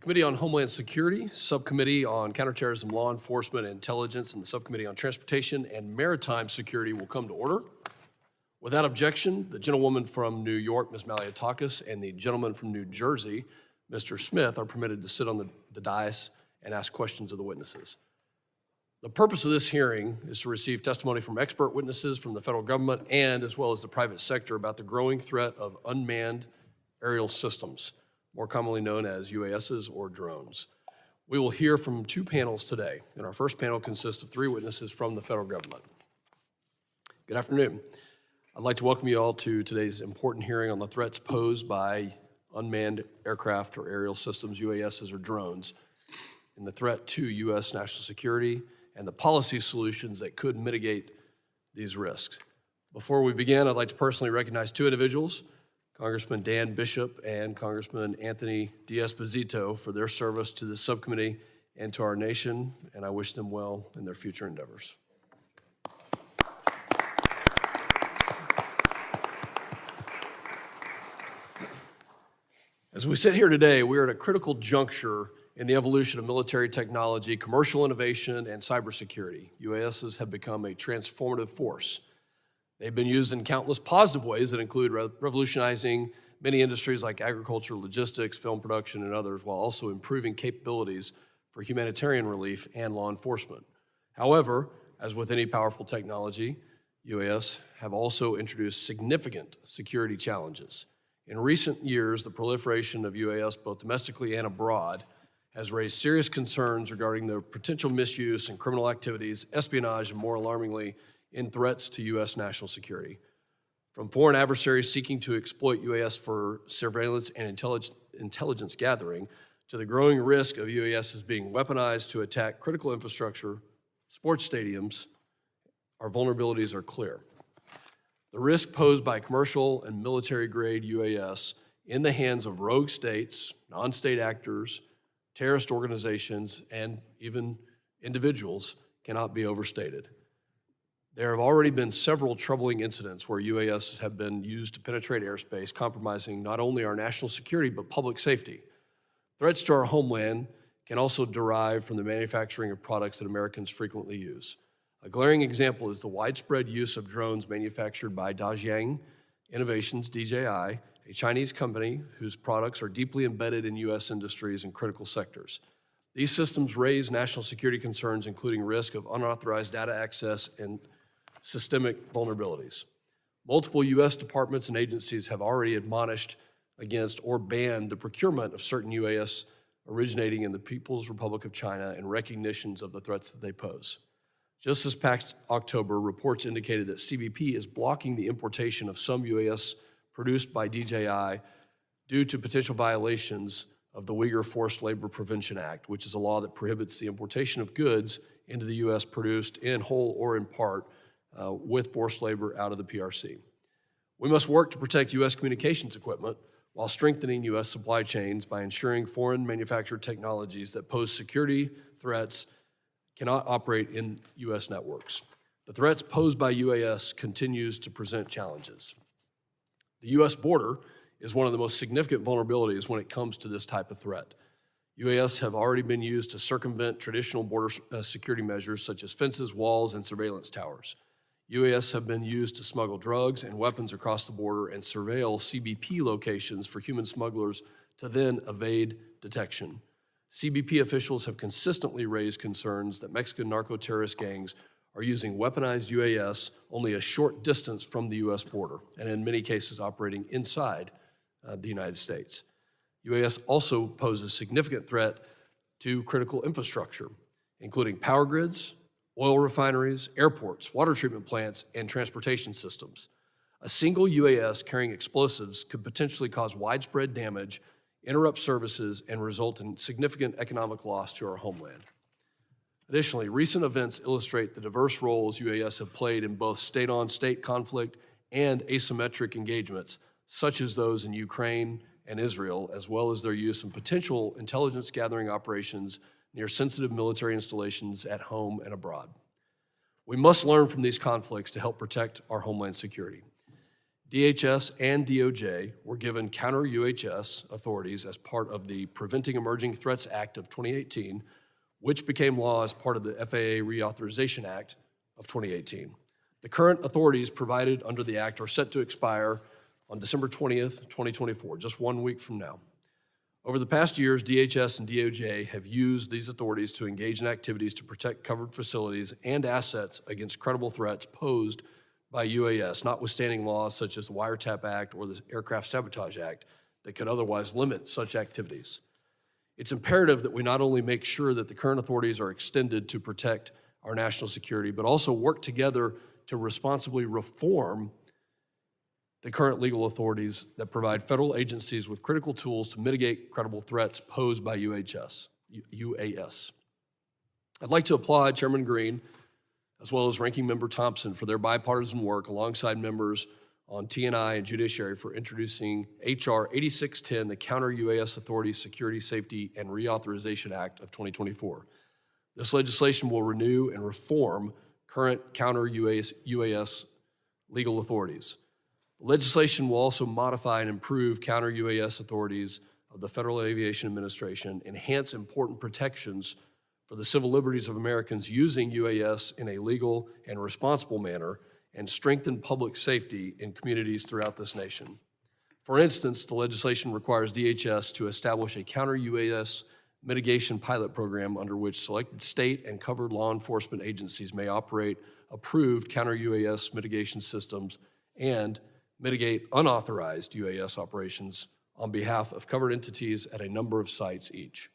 Committee on Homeland Security, Subcommittee on Counterterrorism Law Enforcement and Intelligence, and the Subcommittee on Transportation and Maritime Security will come to order. Without objection, the gentlewoman from New York, Ms. Maliatakis, and the gentleman from New Jersey, Mr. Smith, are permitted to sit on the dais and ask questions of the witnesses. The purpose of this hearing is to receive testimony from expert witnesses from the federal government and as well as the private sector about the growing threat of unmanned aerial systems, more commonly known as UASs or drones. We will hear from two panels today, and our first panel consists of three witnesses from the federal government. Good afternoon. I'd like to welcome you all to today's important hearing on the threats posed by unmanned aircraft or aerial systems, UASs or drones, and the threat to U.S. national security and the policy solutions that could mitigate these risks. Before we begin, I'd like to personally recognize two individuals, Congressman Dan Bishop and Congressman Anthony D'Esposito, for their service to this subcommittee and to our nation, and I wish them well in their future endeavors. As we sit here today, we are at a critical juncture in the evolution of military technology, commercial innovation, and cybersecurity. UASs have become a transformative force. They've been used in countless positive ways that include revolutionizing many industries like agriculture, logistics, film production, and others, while also improving capabilities for humanitarian relief and law enforcement. However, as with any powerful technology, UAS have also introduced significant security challenges. In recent years, the proliferation of UAS, both domestically and abroad, has raised serious concerns regarding the potential misuse and criminal activities, espionage, and more alarmingly, in threats to U.S. national security. From foreign adversaries seeking to exploit UAS for surveillance and intelligence gathering, to the growing risk of UAS being weaponized to attack critical infrastructure, sports stadiums, our vulnerabilities are clear. The risk posed by commercial and military-grade UAS in the hands of rogue states, non-state actors, terrorist organizations, and even individuals cannot be overstated. There have already been several troubling incidents where UAS have been used to penetrate airspace, compromising not only our national security but public safety. Threats to our homeland can also derive from the manufacturing of products that Americans frequently use. A glaring example is the widespread use of drones manufactured by Dajiang Innovations, DJI, a Chinese company whose products are deeply embedded in U.S. industries and critical sectors. These systems raise national security concerns, including risk of unauthorized data access and systemic vulnerabilities. Multiple U.S. departments and agencies have already admonished against or banned the procurement of certain UAS originating in the People's Republic of China in recognitions of the threats that they pose. Just this past October, reports indicated that CBP is blocking the importation of some UAS produced by DJI due to potential violations of the Uyghur Forced Labor Prevention Act, which is a law that prohibits the importation of goods into the U.S. produced in whole or in part with forced labor out of the PRC. We must work to protect U.S. communications equipment while strengthening U.S. supply chains by ensuring foreign manufactured technologies that pose security threats cannot operate in U.S. networks. The threats posed by UAS continues to present challenges. The U.S. border is one of the most significant vulnerabilities when it comes to this type of threat. UAS have already been used to circumvent traditional border security measures such as fences, walls, and surveillance towers. UAS have been used to smuggle drugs and weapons across the border and surveil CBP locations for human smugglers to then evade detection. CBP officials have consistently raised concerns that Mexican narco-terrorist gangs are using weaponized UAS only a short distance from the U.S. border, and in many cases operating inside the United States. UAS also pose a significant threat to critical infrastructure, including power grids, oil refineries, airports, water treatment plants, and transportation systems. A single UAS carrying explosives could potentially cause widespread damage, interrupt services, and result in significant economic loss to our homeland. Additionally, recent events illustrate the diverse roles UAS have played in both state-on-state conflict and asymmetric engagements, such as those in Ukraine and Israel, as well as their use in potential intelligence gathering operations near sensitive military installations at home and abroad. We must learn from these conflicts to help protect our homeland security. DHS and DOJ were given counter-UHS authorities as part of the Preventing Emerging Threats Act of 2018, which became law as part of the FAA Reauthorization Act of 2018. The current authorities provided under the act are set to expire on December 20th, 2024, just 1 week from now. Over the past years, DHS and DOJ have used these authorities to engage in activities to protect covered facilities and assets against credible threats posed by UAS, notwithstanding laws such as the Wiretap Act or the Aircraft Sabotage Act that could otherwise limit such activities. It's imperative that we not only make sure that the current authorities are extended to protect our national security, but also work together to responsibly reform the current legal authorities that provide federal agencies with critical tools to mitigate credible threats posed by UAS. I'd like to applaud Chairman Green as well as Ranking Member Thompson for their bipartisan work alongside members on T&I and Judiciary for introducing H.R. 8610, the Counter-UAS Authority Security, Safety, and Reauthorization Act of 2024. This legislation will renew and reform current counter-UAS legal authorities. The legislation will also modify and improve counter-UAS authorities of the Federal Aviation Administration, enhance important protections for the civil liberties of Americans using UAS in a legal and responsible manner, and strengthen public safety in communities throughout this nation. For instance, the legislation requires DHS to establish a counter-UAS mitigation pilot program under which selected state and covered law enforcement agencies may operate approved counter-UAS mitigation systems and mitigate unauthorized UAS operations on behalf of covered entities at a number of sites each.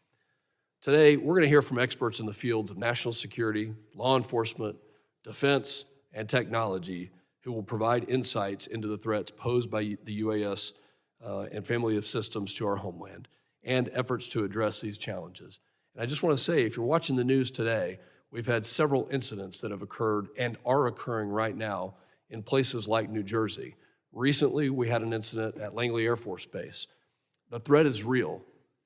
Today, we're going to hear from experts in the fields of national security, law enforcement, defense, and technology who will provide insights into the threats posed by the UAS and family of systems to our homeland and efforts to address these challenges. And I just want to say, if you're watching the news today, we've had several incidents that have occurred and are occurring right now in places like New Jersey. Recently, we had an incident at Langley Air Force Base. The threat is real.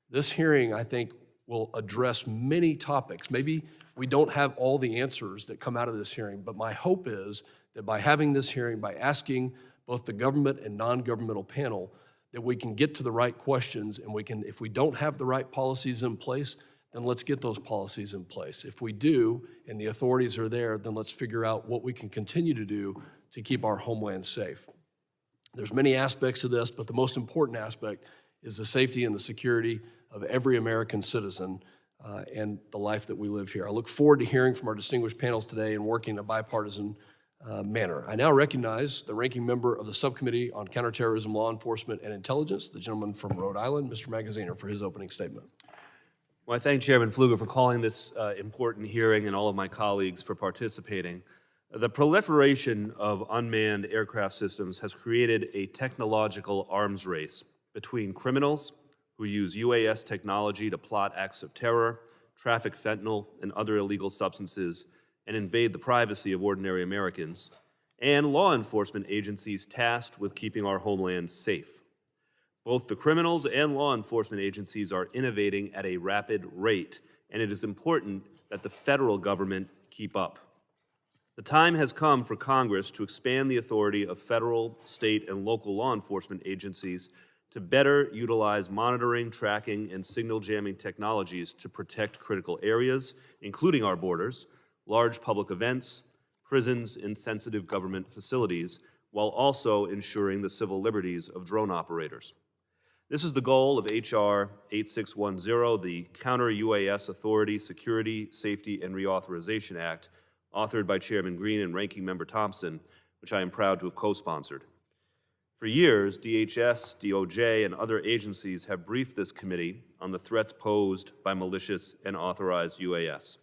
This hearing, I think, will address many topics. Maybe we don't have all the answers that come out of this hearing, but my hope is that by having this hearing, by asking both the government and non-governmental panel, that we can get to the right questions, and we can, if we don't have the right policies in place, then let's get those policies in place. If we do, and the authorities are there, then let's figure out what we can continue to do to keep our homeland safe. There's many aspects of this, but the most important aspect is the safety and the security of every American citizen and the life that we live here. I look forward to hearing from our distinguished panels today and working in a bipartisan manner. I now recognize the ranking member of the Subcommittee on Counterterrorism, Law Enforcement, and Intelligence, the gentleman from Rhode Island, Mr. Magaziner, for his opening statement. Well, I thank Chairman Pfluger for calling this important hearing and all of my colleagues for participating. The proliferation of unmanned aircraft systems has created a technological arms race between criminals who use UAS technology to plot acts of terror, traffic fentanyl and other illegal substances, and invade the privacy of ordinary Americans, and law enforcement agencies tasked with keeping our homeland safe. Both the criminals and law enforcement agencies are innovating at a rapid rate, and it is important that the federal government keep up. The time has come for Congress to expand the authority of federal, state, and local law enforcement agencies to better utilize monitoring, tracking, and signal jamming technologies to protect critical areas, including our borders, large public events, prisons, and sensitive government facilities, while also ensuring the civil liberties of drone operators. This is the goal of H.R. 8610, the Counter-UAS Authority Security, Safety, and Reauthorization Act, authored by Chairman Green and Ranking Member Thompson, which I am proud to have co-sponsored. For years, DHS, DOJ, and other agencies have briefed this committee on the threats posed by malicious and authorized UAS.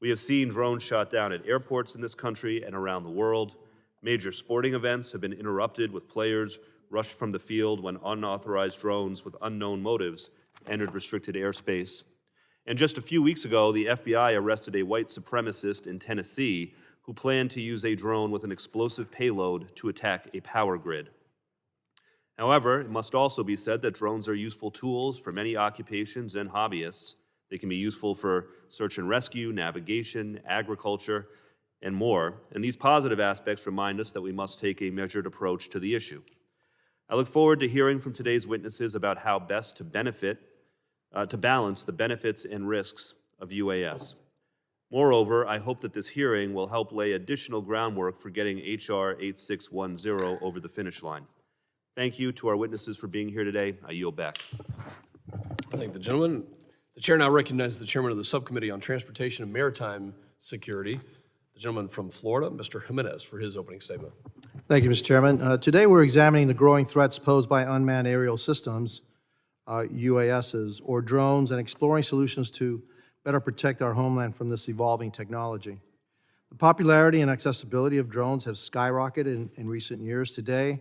We have seen drones shot down at airports in this country and around the world. Major sporting events have been interrupted with players rushed from the field when unauthorized drones with unknown motives entered restricted airspace. And just a few weeks ago, the FBI arrested a white supremacist in Tennessee who planned to use a drone with an explosive payload to attack a power grid. However, it must also be said that drones are useful tools for many occupations and hobbyists. They can be useful for search and rescue, navigation, agriculture, and more. And these positive aspects remind us that we must take a measured approach to the issue. I look forward to hearing from today's witnesses about how best to balance the benefits and risks of UAS. Moreover, I hope that this hearing will help lay additional groundwork for getting H.R. 8610 over the finish line. Thank you to our witnesses for being here today. I yield back. I thank the gentleman. The chair now recognizes the chairman of the Subcommittee on Transportation and Maritime Security, the gentleman from Florida, Mr. Jimenez, for his opening statement. Thank you, Mr. Chairman. Today we're examining the growing threats posed by unmanned aerial systems, UASs, or drones, and exploring solutions to better protect our homeland from this evolving technology. The popularity and accessibility of drones have skyrocketed in recent years. Today,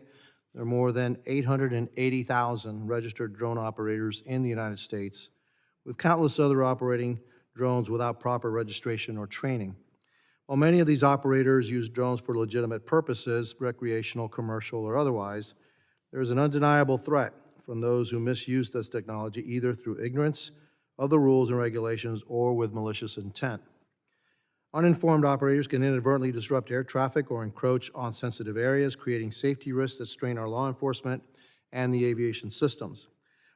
there are more than 880,000 registered drone operators in the United States, with countless other operating drones without proper registration or training. While many of these operators use drones for legitimate purposes, recreational, commercial, or otherwise, there is an undeniable threat from those who misuse this technology either through ignorance of the rules and regulations or with malicious intent. Uninformed operators can inadvertently disrupt air traffic or encroach on sensitive areas, creating safety risks that strain our law enforcement and the aviation systems.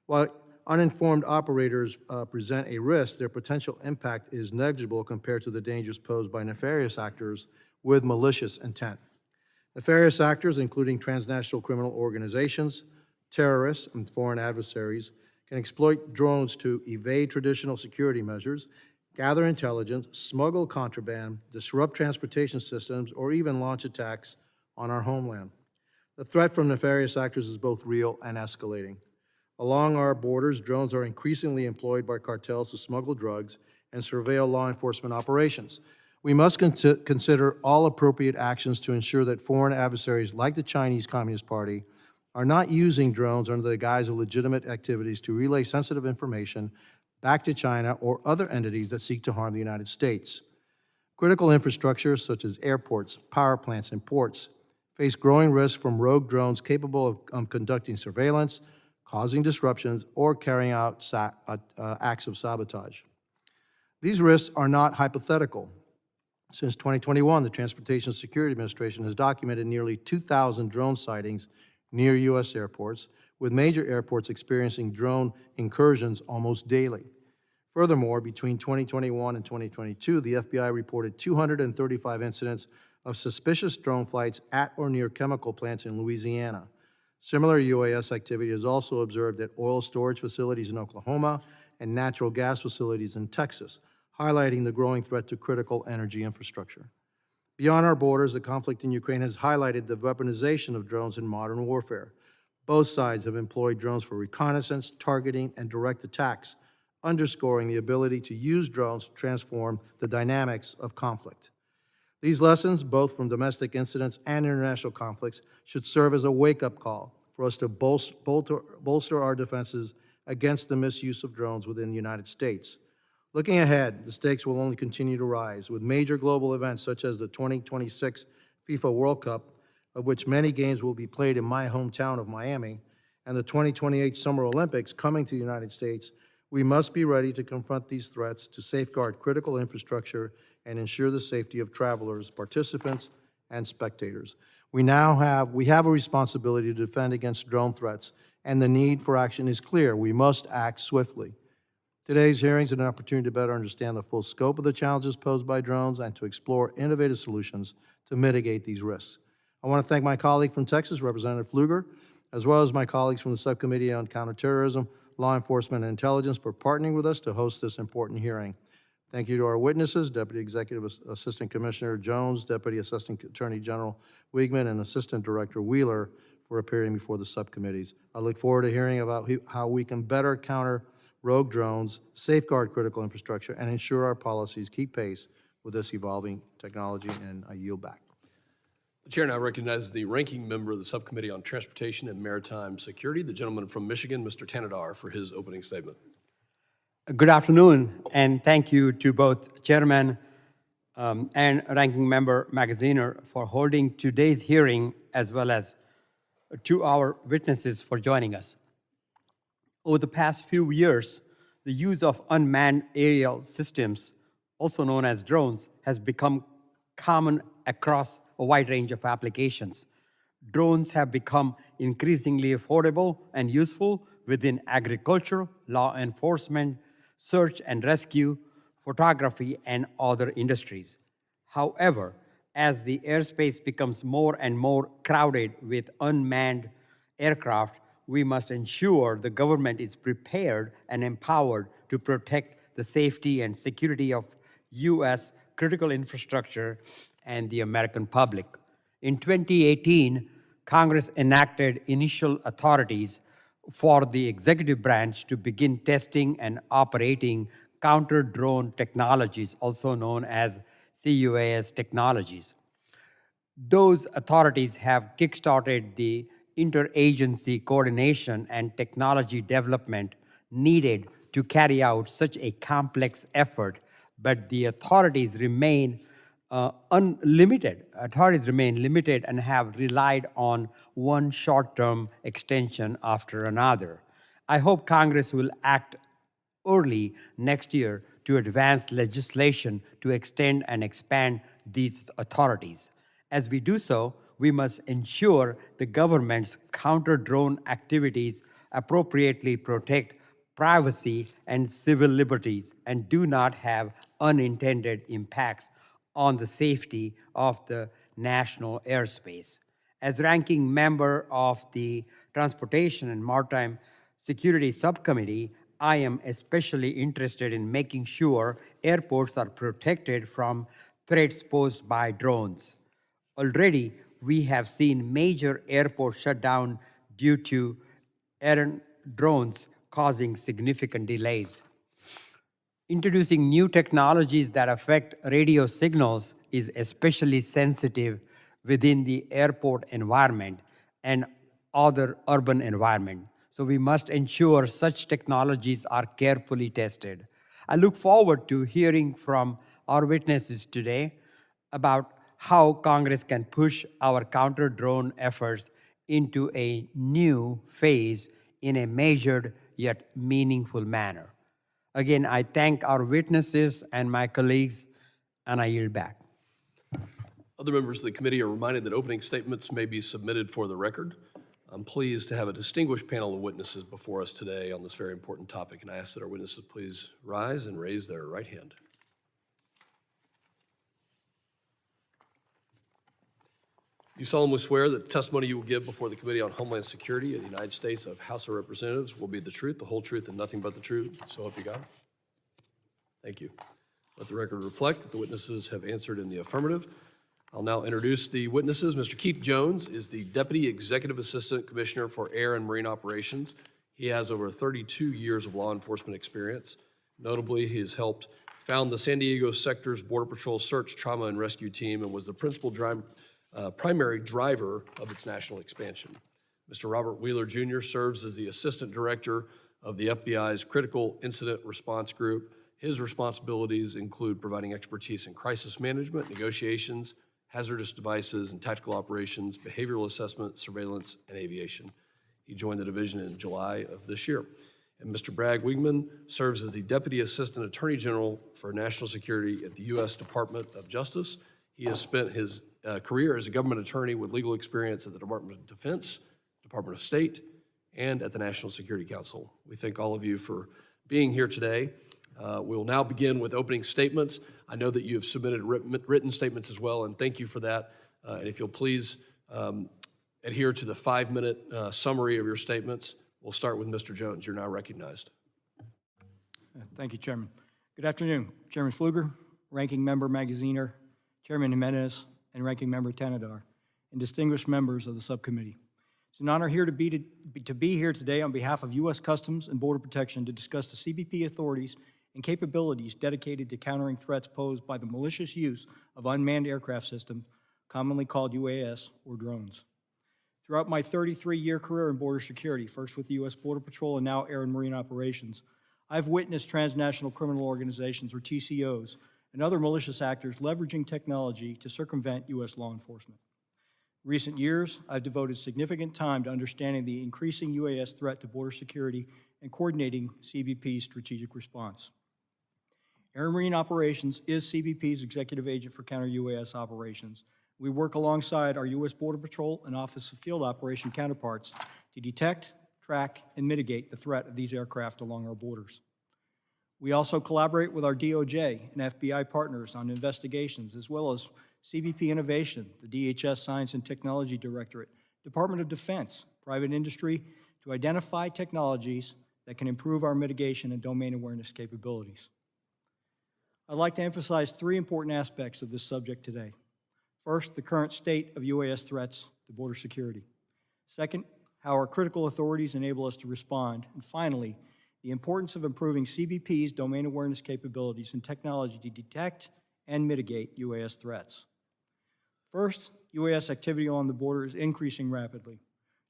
While uninformed operators present a risk, their potential impact is negligible compared to the dangers posed by nefarious actors with malicious intent. Nefarious actors, including transnational criminal organizations, terrorists, and foreign adversaries, can exploit drones to evade traditional security measures, gather intelligence, smuggle contraband, disrupt transportation systems, or even launch attacks on our homeland. The threat from nefarious actors is both real and escalating. Along our borders, drones are increasingly employed by cartels to smuggle drugs and surveil law enforcement operations. We must consider all appropriate actions to ensure that foreign adversaries like the Chinese Communist Party are not using drones under the guise of legitimate activities to relay sensitive information back to China or other entities that seek to harm the United States. Critical infrastructure, such as airports, power plants, and ports, face growing risks from rogue drones capable of conducting surveillance, causing disruptions, or carrying out acts of sabotage. These risks are not hypothetical. Since 2021, the Transportation Security Administration has documented nearly 2,000 drone sightings near U.S. airports, with major airports experiencing drone incursions almost daily. Furthermore, between 2021 and 2022, the FBI reported 235 incidents of suspicious drone flights at or near chemical plants in Louisiana. Similar UAS activity is also observed at oil storage facilities in Oklahoma and natural gas facilities in Texas, highlighting the growing threat to critical energy infrastructure. Beyond our borders, the conflict in Ukraine has highlighted the weaponization of drones in modern warfare. Both sides have employed drones for reconnaissance, targeting, and direct attacks, underscoring the ability to use drones to transform the dynamics of conflict. These lessons, both from domestic incidents and international conflicts, should serve as a wake-up call for us to bolster our defenses against the misuse of drones within the United States. Looking ahead, the stakes will only continue to rise, with major global events such as the 2026 FIFA World Cup, of which many games will be played in my hometown of Miami, and the 2028 Summer Olympics coming to the United States. We must be ready to confront these threats to safeguard critical infrastructure and ensure the safety of travelers, participants, and spectators. We have a responsibility to defend against drone threats, and the need for action is clear. We must act swiftly. Today's hearing is an opportunity to better understand the full scope of the challenges posed by drones and to explore innovative solutions to mitigate these risks. I want to thank my colleague from Texas, Representative Pfluger, as well as my colleagues from the Subcommittee on Counterterrorism, Law Enforcement, and Intelligence for partnering with us to host this important hearing. Thank you to our witnesses, Deputy Executive Assistant Commissioner Jones, Deputy Assistant Attorney General Wiegman, and Assistant Director Wheeler for appearing before the subcommittees. I look forward to hearing about how we can better counter rogue drones, safeguard critical infrastructure, and ensure our policies keep pace with this evolving technology, and I yield back. The chair now recognizes the ranking member of the Subcommittee on Transportation and Maritime Security, the gentleman from Michigan, Mr. Tanadar, for his opening statement. Good afternoon, and thank you to both Chairman and Ranking Member Magaziner for holding today's hearing, as well as to our witnesses for joining us. Over the past few years, the use of unmanned aerial systems, also known as drones, has become common across a wide range of applications. Drones have become increasingly affordable and useful within agriculture, law enforcement, search and rescue, photography, and other industries. However, as the airspace becomes more and more crowded with unmanned aircraft, we must ensure the government is prepared and empowered to protect the safety and security of U.S. critical infrastructure and the American public. In 2018, Congress enacted initial authorities for the executive branch to begin testing and operating counter-drone technologies, also known as CUAS technologies. Those authorities have kickstarted the interagency coordination and technology development needed to carry out such a complex effort, but the authorities remain unlimited. Authorities remain limited and have relied on one short-term extension after another. I hope Congress will act early next year to advance legislation to extend and expand these authorities. As we do so, we must ensure the government's counter-drone activities appropriately protect privacy and civil liberties and do not have unintended impacts on the safety of the national airspace. As ranking member of the Transportation and Maritime Security Subcommittee, I am especially interested in making sure airports are protected from threats posed by drones. Already, we have seen major airports shut down due to errant drones causing significant delays. Introducing new technologies that affect radio signals is especially sensitive within the airport environment and other urban environment. So we must ensure such technologies are carefully tested. I look forward to hearing from our witnesses today about how Congress can push our counter-drone efforts into a new phase in a measured yet meaningful manner. Again, I thank our witnesses and my colleagues, and I yield back. Other members of the committee are reminded that opening statements may be submitted for the record. I'm pleased to have a distinguished panel of witnesses before us today on this very important topic, and I ask that our witnesses please rise and raise their right hand. You solemnly swear that the testimony you will give before the Committee on Homeland Security of the United States of House of Representatives will be the truth, the whole truth, and nothing but the truth. So help you God. Thank you. Let the record reflect that the witnesses have answered in the affirmative. I'll now introduce the witnesses. Mr. Keith Jones is the Deputy Executive Assistant Commissioner for Air and Marine Operations. He has over 32 years of law enforcement experience. Notably, he has helped found the San Diego sector's Border Patrol Search, Trauma, and Rescue Team and was the primary driver of its national expansion. Mr. Robert Wheeler Jr. serves as the Assistant Director of the FBI's Critical Incident Response Group. His responsibilities include providing expertise in crisis management, negotiations, hazardous devices and tactical operations, behavioral assessment, surveillance, and aviation. He joined the division in July of this year. And Mr. Bragg Wigman serves as the Deputy Assistant Attorney General for National Security at the U.S. Department of Justice. He has spent his career as a government attorney with legal experience at the Department of Defense, Department of State, and at the National Security Council. We thank all of you for being here today. We will now begin with opening statements. I know that you have submitted written statements as well, and thank you for that. And if you'll please adhere to the 5-minute summary of your statements. We'll start with Mr. Jones. You're now recognized. Thank you, Chairman. Good afternoon, Chairman Pfluger, Ranking Member Magaziner, Chairman Jimenez, and Ranking Member Tanadar, and distinguished members of the subcommittee. It's an honor here to be here today on behalf of U.S. Customs and Border Protection to discuss the CBP authorities and capabilities dedicated to countering threats posed by the malicious use of unmanned aircraft systems, commonly called UAS or drones. Throughout my 33-year career in border security, first with the U.S. Border Patrol and now Air and Marine Operations, I've witnessed transnational criminal organizations, or TCOs, and other malicious actors leveraging technology to circumvent U.S. law enforcement. In recent years, I've devoted significant time to understanding the increasing UAS threat to border security and coordinating CBP's strategic response. Air and Marine Operations is CBP's executive agent for counter-UAS operations. We work alongside our U.S. Border Patrol and Office of Field Operation counterparts to detect, track, and mitigate the threat of these aircraft along our borders. We also collaborate with our DOJ and FBI partners on investigations, as well as CBP Innovation, the DHS Science and Technology Directorate, Department of Defense, private industry, to identify technologies that can improve our mitigation and domain awareness capabilities. I'd like to emphasize three important aspects of this subject today. First, the current state of UAS threats to border security. Second, how our critical authorities enable us to respond. And finally, the importance of improving CBP's domain awareness capabilities and technology to detect and mitigate UAS threats. First, UAS activity along the border is increasing rapidly.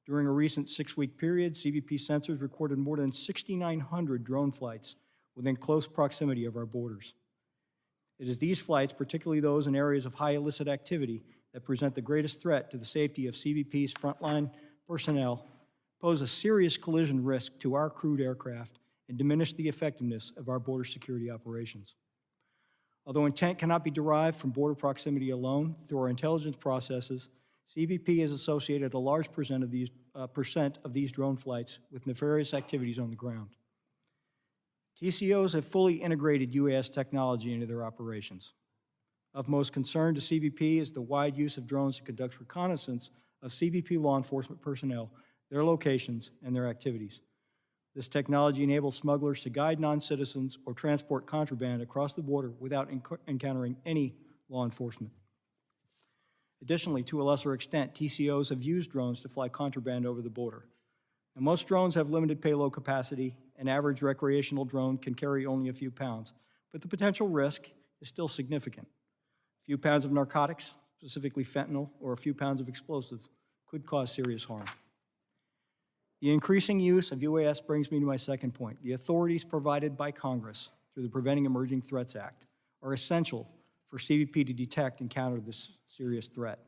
During a recent 6-week period, CBP sensors recorded more than 6,900 drone flights within close proximity of our borders. It is these flights, particularly those in areas of high illicit activity, that present the greatest threat to the safety of CBP's frontline personnel, pose a serious collision risk to our crewed aircraft, and diminish the effectiveness of our border security operations. Although intent cannot be derived from border proximity alone, through our intelligence processes, CBP has associated a large percent of these drone flights with nefarious activities on the ground. TCOs have fully integrated UAS technology into their operations. Of most concern to CBP is the wide use of drones to conduct reconnaissance of CBP law enforcement personnel, their locations, and their activities. This technology enables smugglers to guide non-citizens or transport contraband across the border without encountering any law enforcement. Additionally, to a lesser extent, TCOs have used drones to fly contraband over the border. And most drones have limited payload capacity. An average recreational drone can carry only a few pounds, but the potential risk is still significant. A few pounds of narcotics, specifically fentanyl, or a few pounds of explosives could cause serious harm. The increasing use of UAS brings me to my second point. The authorities provided by Congress through the Preventing Emerging Threats Act are essential for CBP to detect and counter this serious threat.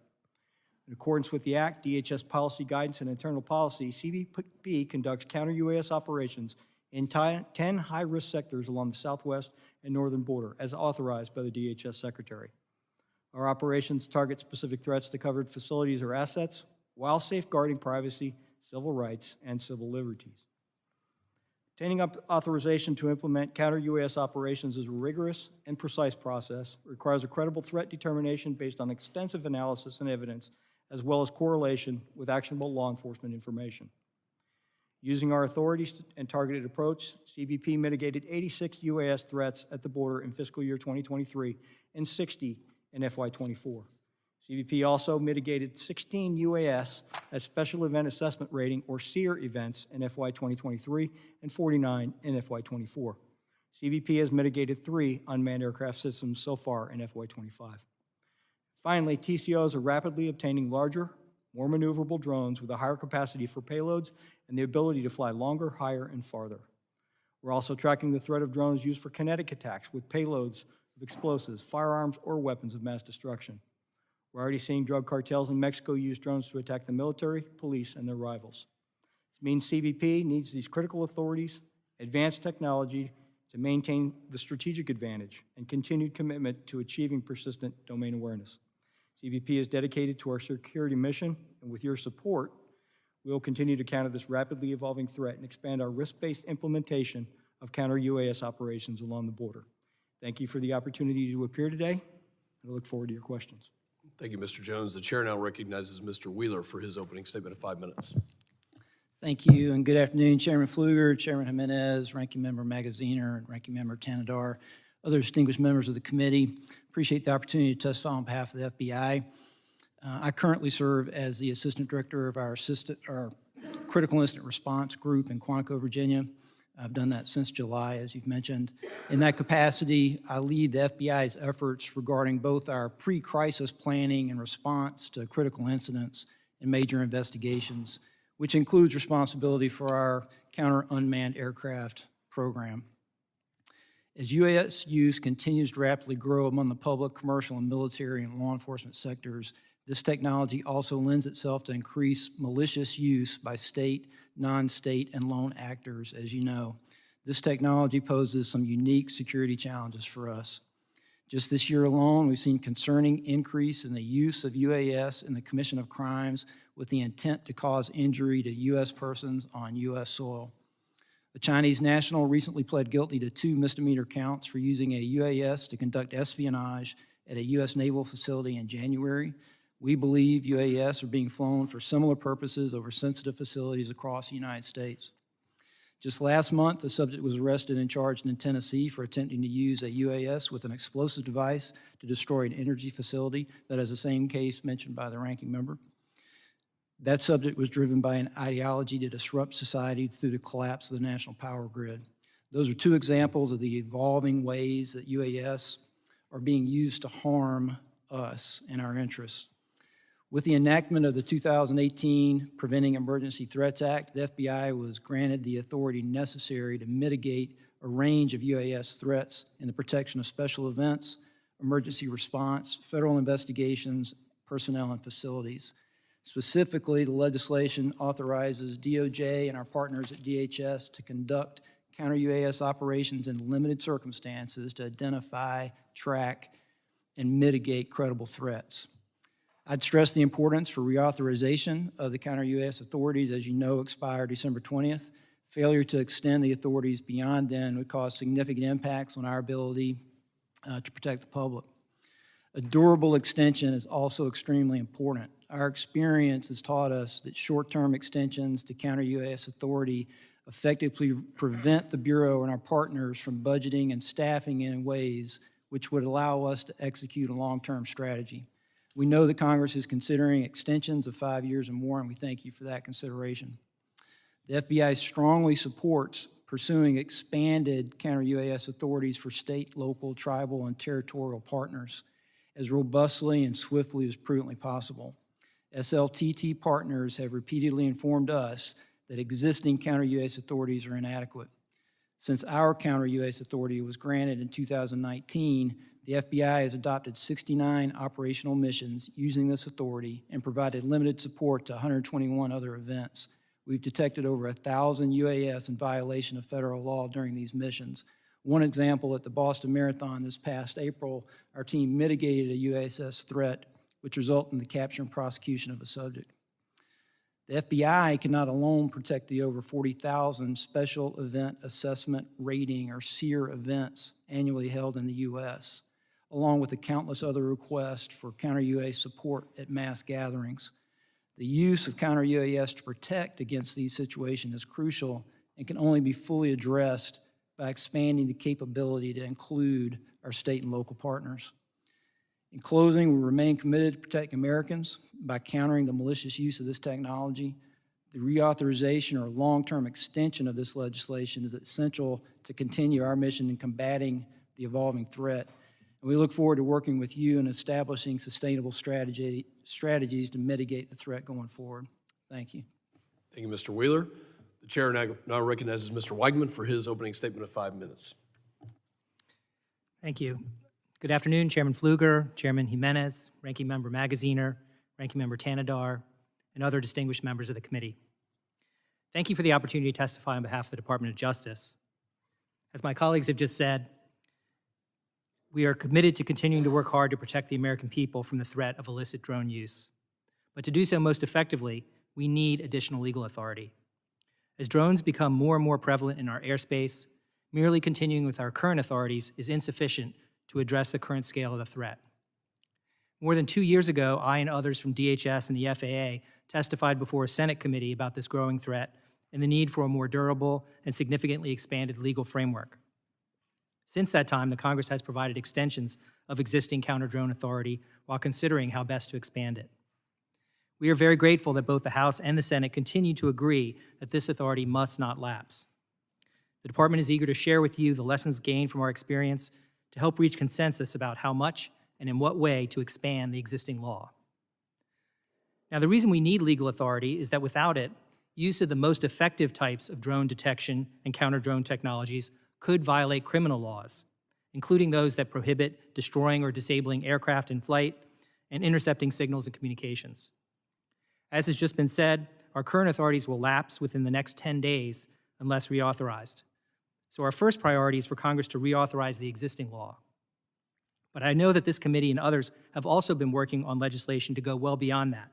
In accordance with the Act, DHS policy guidance and internal policy, CBP conducts counter-UAS operations in 10 high-risk sectors along the southwest and northern border, as authorized by the DHS Secretary. Our operations target specific threats to covered facilities or assets while safeguarding privacy, civil rights, and civil liberties. Obtaining authorization to implement counter-UAS operations is a rigorous and precise process. It requires a credible threat determination based on extensive analysis and evidence, as well as correlation with actionable law enforcement information. Using our authorities and targeted approach, CBP mitigated 86 UAS threats at the border in fiscal year 2023 and 60 in FY24. CBP also mitigated 16 UAS at Special Event Assessment Rating, or SEER, events in FY 2023 and 49 in FY 24. CBP has mitigated 3 unmanned aircraft systems so far in FY 25. Finally, TCOs are rapidly obtaining larger, more maneuverable drones with a higher capacity for payloads and the ability to fly longer, higher, and farther. We're also tracking the threat of drones used for kinetic attacks with payloads of explosives, firearms, or weapons of mass destruction. We're already seeing drug cartels in Mexico use drones to attack the military, police, and their rivals. This means CBP needs these critical authorities, advanced technology to maintain the strategic advantage and continued commitment to achieving persistent domain awareness. CBP is dedicated to our security mission, and with your support, we will continue to counter this rapidly evolving threat and expand our risk-based implementation of counter-UAS operations along the border. Thank you for the opportunity to appear today, and I look forward to your questions. Thank you, Mr. Jones. The chair now recognizes Mr. Wheeler for his opening statement of 5 minutes. Thank you, and good afternoon, Chairman Pfluger, Chairman Jimenez, Ranking Member Magaziner, and Ranking Member Tanadar, other distinguished members of the committee. Appreciate the opportunity to testify on behalf of the FBI. I currently serve as the Assistant Director of our Critical Incident Response Group in Quantico, Virginia. I've done that since July, as you've mentioned. In that capacity, I lead the FBI's efforts regarding both our pre-crisis planning and response to critical incidents and major investigations, which includes responsibility for our counter-unmanned aircraft program. As UAS use continues to rapidly grow among the public, commercial, and military and law enforcement sectors, this technology also lends itself to increased malicious use by state, non-state, and lone actors, as you know. This technology poses some unique security challenges for us. Just this year alone, we've seen concerning increase in the use of UAS in the commission of crimes with the intent to cause injury to U.S. persons on U.S. soil. A Chinese national recently pled guilty to 2 misdemeanor counts for using a UAS to conduct espionage at a U.S. naval facility in January. We believe UAS are being flown for similar purposes over sensitive facilities across the United States. Just last month, the subject was arrested and charged in Tennessee for attempting to use a UAS with an explosive device to destroy an energy facility. That is the same case mentioned by the ranking member. That subject was driven by an ideology to disrupt society through the collapse of the national power grid. Those are 2 examples of the evolving ways that UAS are being used to harm us and our interests. With the enactment of the 2018 Preventing Emergency Threats Act, the FBI was granted the authority necessary to mitigate a range of UAS threats in the protection of special events, emergency response, federal investigations, personnel, and facilities. Specifically, the legislation authorizes DOJ and our partners at DHS to conduct counter-UAS operations in limited circumstances to identify, track, and mitigate credible threats. I'd stress the importance for reauthorization of the counter-UAS authorities, as you know, expire December 20th. Failure to extend the authorities beyond then would cause significant impacts on our ability to protect the public. A durable extension is also extremely important. Our experience has taught us that short-term extensions to counter-UAS authority effectively prevent the Bureau and our partners from budgeting and staffing in ways which would allow us to execute a long-term strategy. We know that Congress is considering extensions of 5 years or more, and we thank you for that consideration. The FBI strongly supports pursuing expanded counter-UAS authorities for state, local, tribal, and territorial partners as robustly and swiftly as prudently possible. SLTT partners have repeatedly informed us that existing counter-UAS authorities are inadequate. Since our counter-UAS authority was granted in 2019, the FBI has adopted 69 operational missions using this authority and provided limited support to 121 other events. We've detected over 1,000 UAS in violation of federal law during these missions. One example, at the Boston Marathon this past April, our team mitigated a UAS threat, which resulted in the capture and prosecution of a subject. The FBI cannot alone protect the over 40,000 Special Event Assessment Rating, or SEER, events annually held in the U.S., along with the countless other requests for counter-UAS support at mass gatherings. The use of counter-UAS to protect against these situations is crucial and can only be fully addressed by expanding the capability to include our state and local partners. In closing, we remain committed to protecting Americans by countering the malicious use of this technology. The reauthorization or long-term extension of this legislation is essential to continue our mission in combating the evolving threat. And we look forward to working with you in establishing sustainable strategies to mitigate the threat going forward. Thank you. Thank you, Mr. Wheeler. The chair now recognizes Mr. Weigman for his opening statement of 5 minutes. Thank you. Good afternoon, Chairman Pfluger, Chairman Jimenez, Ranking Member Magaziner, Ranking Member Tanadar, and other distinguished members of the committee. Thank you for the opportunity to testify on behalf of the Department of Justice. As my colleagues have just said, we are committed to continuing to work hard to protect the American people from the threat of illicit drone use. But to do so most effectively, we need additional legal authority. As drones become more and more prevalent in our airspace, merely continuing with our current authorities is insufficient to address the current scale of the threat. More than 2 years ago, I and others from DHS and the FAA testified before a Senate committee about this growing threat and the need for a more durable and significantly expanded legal framework. Since that time, the Congress has provided extensions of existing counter-drone authority while considering how best to expand it. We are very grateful that both the House and the Senate continue to agree that this authority must not lapse. The Department is eager to share with you the lessons gained from our experience to help reach consensus about how much and in what way to expand the existing law. Now, the reason we need legal authority is that without it, use of the most effective types of drone detection and counter-drone technologies could violate criminal laws, including those that prohibit destroying or disabling aircraft in flight and intercepting signals and communications. As has just been said, our current authorities will lapse within the next 10 days unless reauthorized. So our first priority is for Congress to reauthorize the existing law. But I know that this committee and others have also been working on legislation to go well beyond that.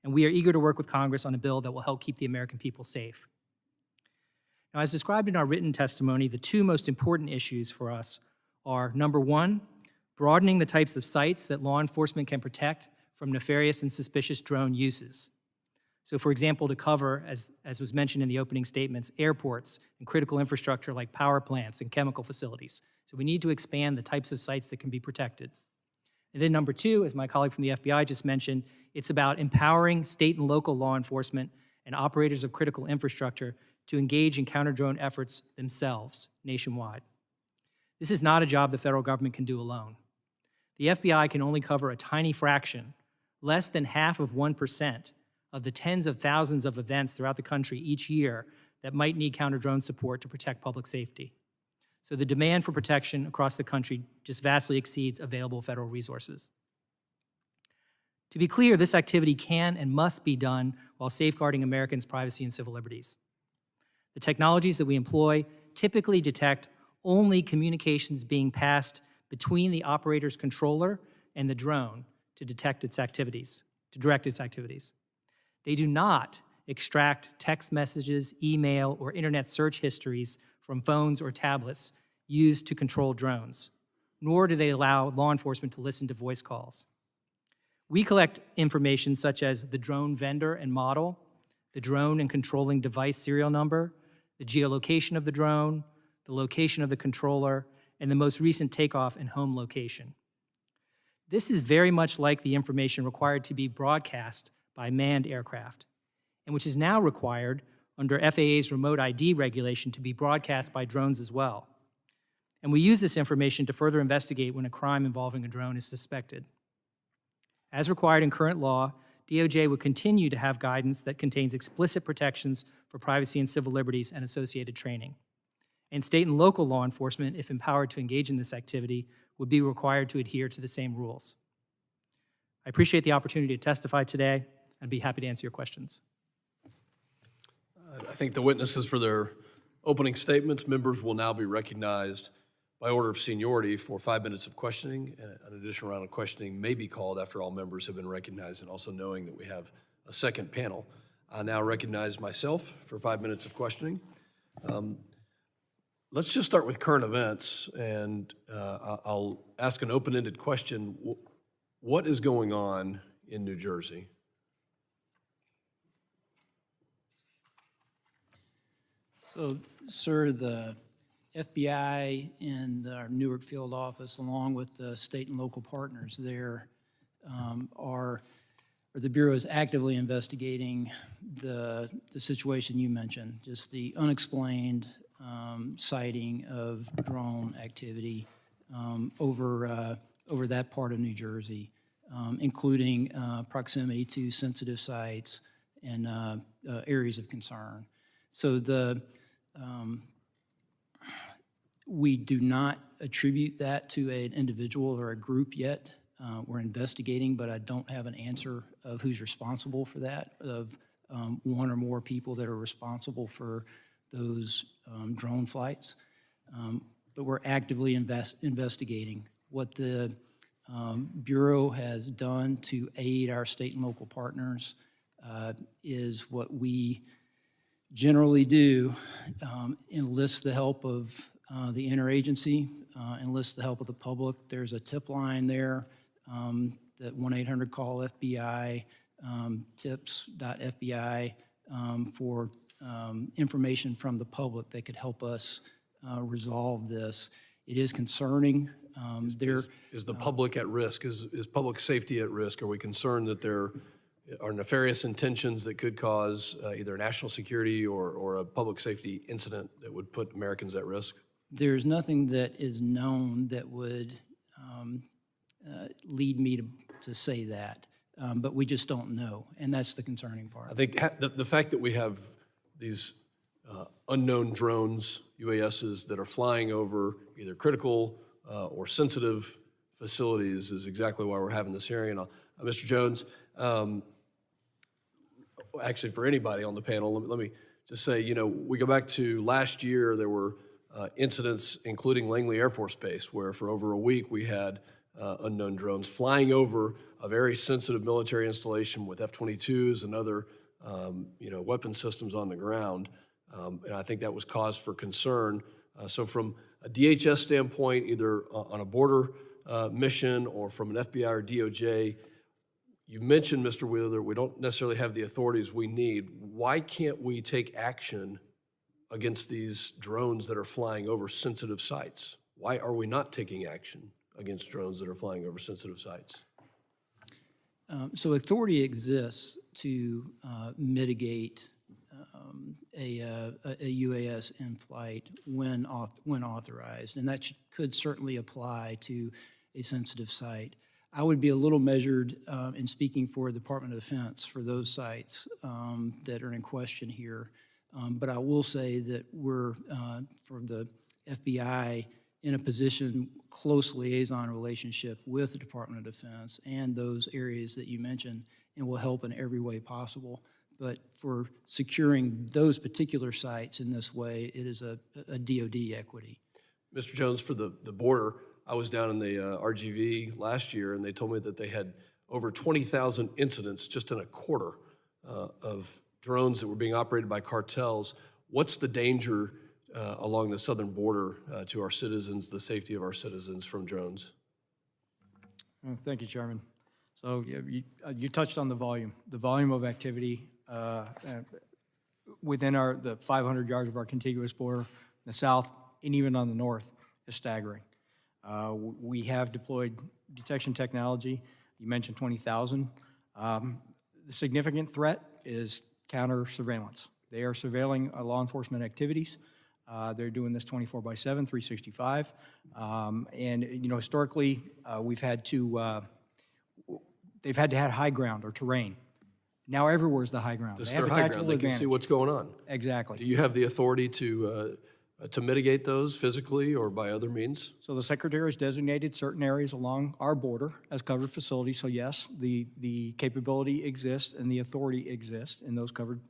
And we are eager to work with Congress on a bill that will help keep the American people safe. Now, as described in our written testimony, the two most important issues for us are, number one, broadening the types of sites that law enforcement can protect from nefarious and suspicious drone uses. So, for example, to cover, as was mentioned in the opening statements, airports and critical infrastructure like power plants and chemical facilities. So we need to expand the types of sites that can be protected. And then number two, as my colleague from the FBI just mentioned, it's about empowering state and local law enforcement and operators of critical infrastructure to engage in counter-drone efforts themselves nationwide. This is not a job the federal government can do alone. The FBI can only cover a tiny fraction, less than half of 1%, of the tens of thousands of events throughout the country each year that might need counter-drone support to protect public safety. So the demand for protection across the country just vastly exceeds available federal resources. To be clear, this activity can and must be done while safeguarding Americans' privacy and civil liberties. The technologies that we employ typically detect only communications being passed between the operator's controller and the drone to detect its activities, to direct its activities. They do not extract text messages, email, or internet search histories from phones or tablets used to control drones, nor do they allow law enforcement to listen to voice calls. We collect information such as the drone vendor and model, the drone and controlling device serial number, the geolocation of the drone, the location of the controller, and the most recent takeoff and home location. This is very much like the information required to be broadcast by manned aircraft, and which is now required under FAA's remote ID regulation to be broadcast by drones as well. And we use this information to further investigate when a crime involving a drone is suspected. As required in current law, DOJ would continue to have guidance that contains explicit protections for privacy and civil liberties and associated training. And state and local law enforcement, if empowered to engage in this activity, would be required to adhere to the same rules. I appreciate the opportunity to testify today. I'd be happy to answer your questions. I thank the witnesses for their opening statements. Members will now be recognized by order of seniority for 5 minutes of questioning. And an additional round of questioning may be called after all members have been recognized, and also knowing that we have a second panel. I now recognize myself for 5 minutes of questioning. Let's just start with current events, and I'll ask an open-ended question. What is going on in New Jersey? So, sir, the FBI and our Newark field office, along with the state and local partners there, the Bureau is actively investigating the situation you mentioned, just the unexplained sighting of drone activity over that part of New Jersey, including proximity to sensitive sites and areas of concern. So we do not attribute that to an individual or a group yet. We're investigating, but I don't have an answer of who's responsible for that, of one or more people that are responsible for those drone flights. But we're actively investigating. What the Bureau has done to aid our state and local partners is what we generally do, enlist the help of the interagency, enlist the help of the public. There's a tip line there, that 1-800-CALL-FBI, tips.fbi, for information from the public that could help us resolve this. It is concerning. Is the public at risk? Is public safety at risk? Are we concerned that there are nefarious intentions that could cause either national security or a public safety incident that would put Americans at risk? There's nothing that is known that would lead me to say that, but we just don't know, and that's the concerning part. I think the fact that we have these unknown drones, UASs, that are flying over either critical or sensitive facilities is exactly why we're having this hearing. And Mr. Jones, actually for anybody on the panel, let me just say, we go back to last year, there were incidents, including Langley Air Force Base, where for over a week we had unknown drones flying over a very sensitive military installation with F-22s and other weapon systems on the ground. And I think that was cause for concern. So from a DHS standpoint, either on a border mission or from an FBI or DOJ, you mentioned, Mr. Wheeler, we don't necessarily have the authorities we need. Why can't we take action against these drones that are flying over sensitive sites? Why are we not taking action against drones that are flying over sensitive sites? So authority exists to mitigate a UAS in flight when authorized, and that could certainly apply to a sensitive site. I would be a little measured in speaking for the Department of Defense for those sites that are in question here. But I will say that we're, from the FBI, in a position, close liaison relationship with the Department of Defense and those areas that you mentioned, and will help in every way possible. But for securing those particular sites in this way, it is a DoD equity. Mr. Jones, for the border, I was down in the RGV last year, and they told me that they had over 20,000 incidents just in a quarter of drones that were being operated by cartels. What's the danger along the southern border to our citizens, the safety of our citizens from drones? Thank you, Chairman. So you touched on the volume of activity within the 500 yards of our contiguous border, in the south and even on the north, is staggering. We have deployed detection technology. You mentioned 20,000. The significant threat is counter surveillance. They are surveilling law enforcement activities. They're doing this 24/7, 365. And historically, they've had to have high ground or terrain. Now everywhere's the high ground. This is They have their a high tactical ground. They can see advantage. what's going on. Exactly. Do you have the authority to mitigate those physically or by other means? So the Secretary has designated certain areas along our border as covered facilities. So yes, the capability exists and the authority exists in those covered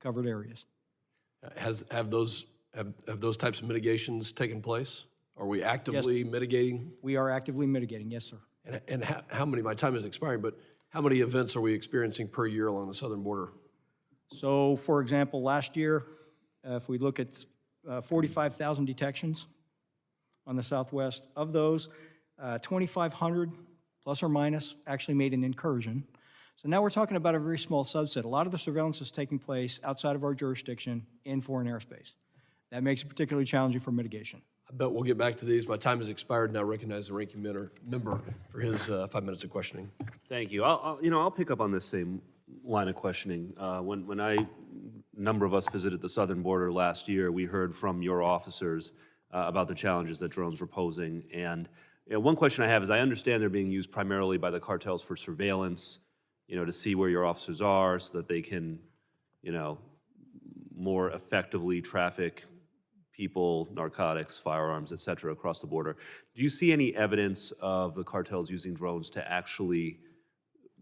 areas. Have those types of mitigations taken place? Are we actively mitigating? We are actively mitigating, yes, sir. And how many, my time is expiring, but how many events are we experiencing per year along the southern border? So for example, last year, if we look at 45,000 detections on the southwest, of those, 2,500 plus or minus actually made an incursion. So now we're talking about a very small subset. A lot of the surveillance is taking place outside of our jurisdiction in foreign airspace. That makes it particularly challenging for mitigation. I bet we'll get back to these. My time has expired, and I recognize the ranking member for his 5 minutes of questioning. Thank you. I'll pick up on this same line of questioning. When a number of us visited the southern border last year, we heard from your officers about the challenges that drones were posing. And one question I have is, I understand they're being used primarily by the cartels for surveillance, to see where your officers are so that they can, more effectively traffic people, narcotics, firearms, et cetera, across the border. Do you see any evidence of the cartels using drones to actually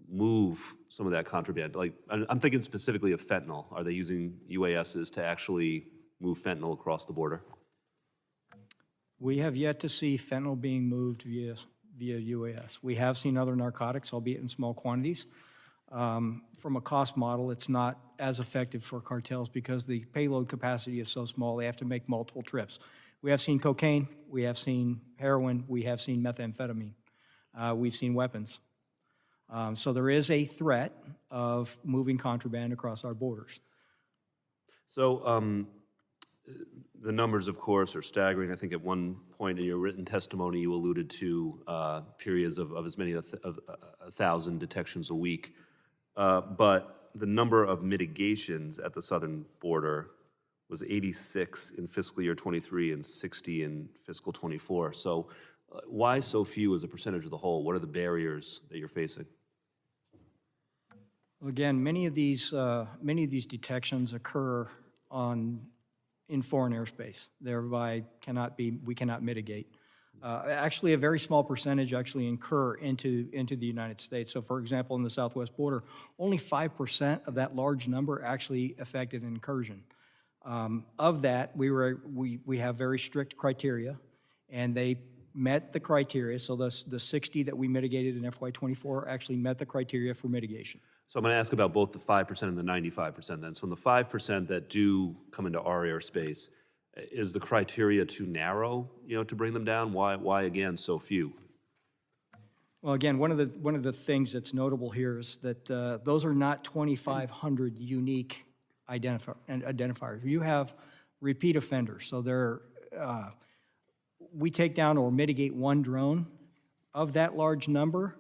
move some of that contraband? Like, I'm thinking specifically of fentanyl. Are they using UASs to actually move fentanyl across the border? We have yet to see fentanyl being moved via UAS. We have seen other narcotics, albeit in small quantities. From a cost model, it's not as effective for cartels because the payload capacity is so small, they have to make multiple trips. We have seen cocaine, we have seen heroin, we have seen methamphetamine, we've seen weapons. So there is a threat of moving contraband across our borders. So the numbers, of course, are staggering. I think at one point in your written testimony, you alluded to periods of as many as 1,000 detections a week. But the number of mitigations at the southern border was 86 in fiscal year 23 and 60 in fiscal 24. So why so few as a percentage of the whole? What are the barriers that you're facing? Again, many of these detections occur in foreign airspace, thereby we cannot mitigate. Actually, a very small percentage actually incur into the United States. So for example, in the southwest border, only 5% of that large number actually affected an incursion. Of that, we have very strict criteria, and they met the criteria. So the 60 that we mitigated in FY '24 actually met the criteria for mitigation. So I'm going to ask about both the 5% and the 95% then. So in the 5% that do come into our airspace, is the criteria too narrow, to bring them down? Why again, so few? Well, again, one of the things that's notable here is that those are not 2,500 unique identifiers. You have repeat offenders, so we take down or mitigate one drone. Of that large number,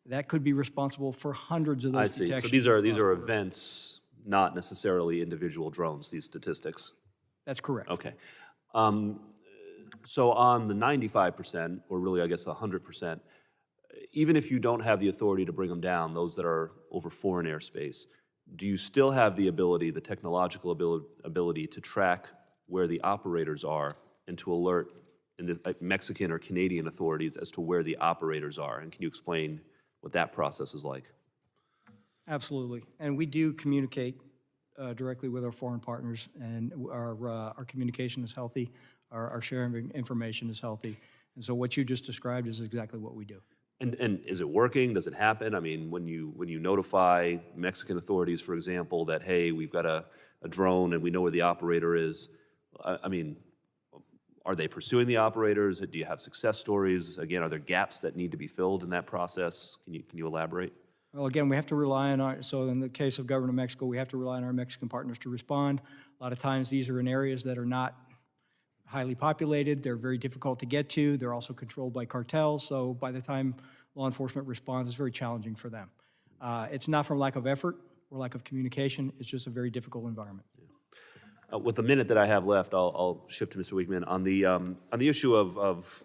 that could be responsible for hundreds of those I see. detections. So these are events, not necessarily individual drones, these statistics. That's correct. Okay. So on the 95%, or really I guess 100%, even if you don't have the authority to bring them down, those that are over foreign airspace, do you still have the ability, the technological ability to track where the operators are and to alert Mexican or Canadian authorities as to where the operators are? And can you explain what that process is like? Absolutely. And we do communicate directly with our foreign partners, and our communication is healthy, our sharing of information is healthy. And so what you just described is exactly what we do. And is it working? Does it happen? I mean, when you notify Mexican authorities, for example, that, hey, we've got a drone and we know where the operator is, I mean, are they pursuing the operators? Do you have success stories? Again, are there gaps that need to be filled in that process? Can you elaborate? Well, again, we have to rely on so in the case of Government of Mexico, we have to rely on our Mexican partners to respond. A lot of times these are in areas that are not highly populated. They're very difficult to get to. They're also controlled by cartels. So by the time law enforcement responds, it's very challenging for them. It's not from lack of effort or lack of communication. It's just a very difficult environment. With the minute that I have left, I'll shift to Mr. Weekman. On the issue of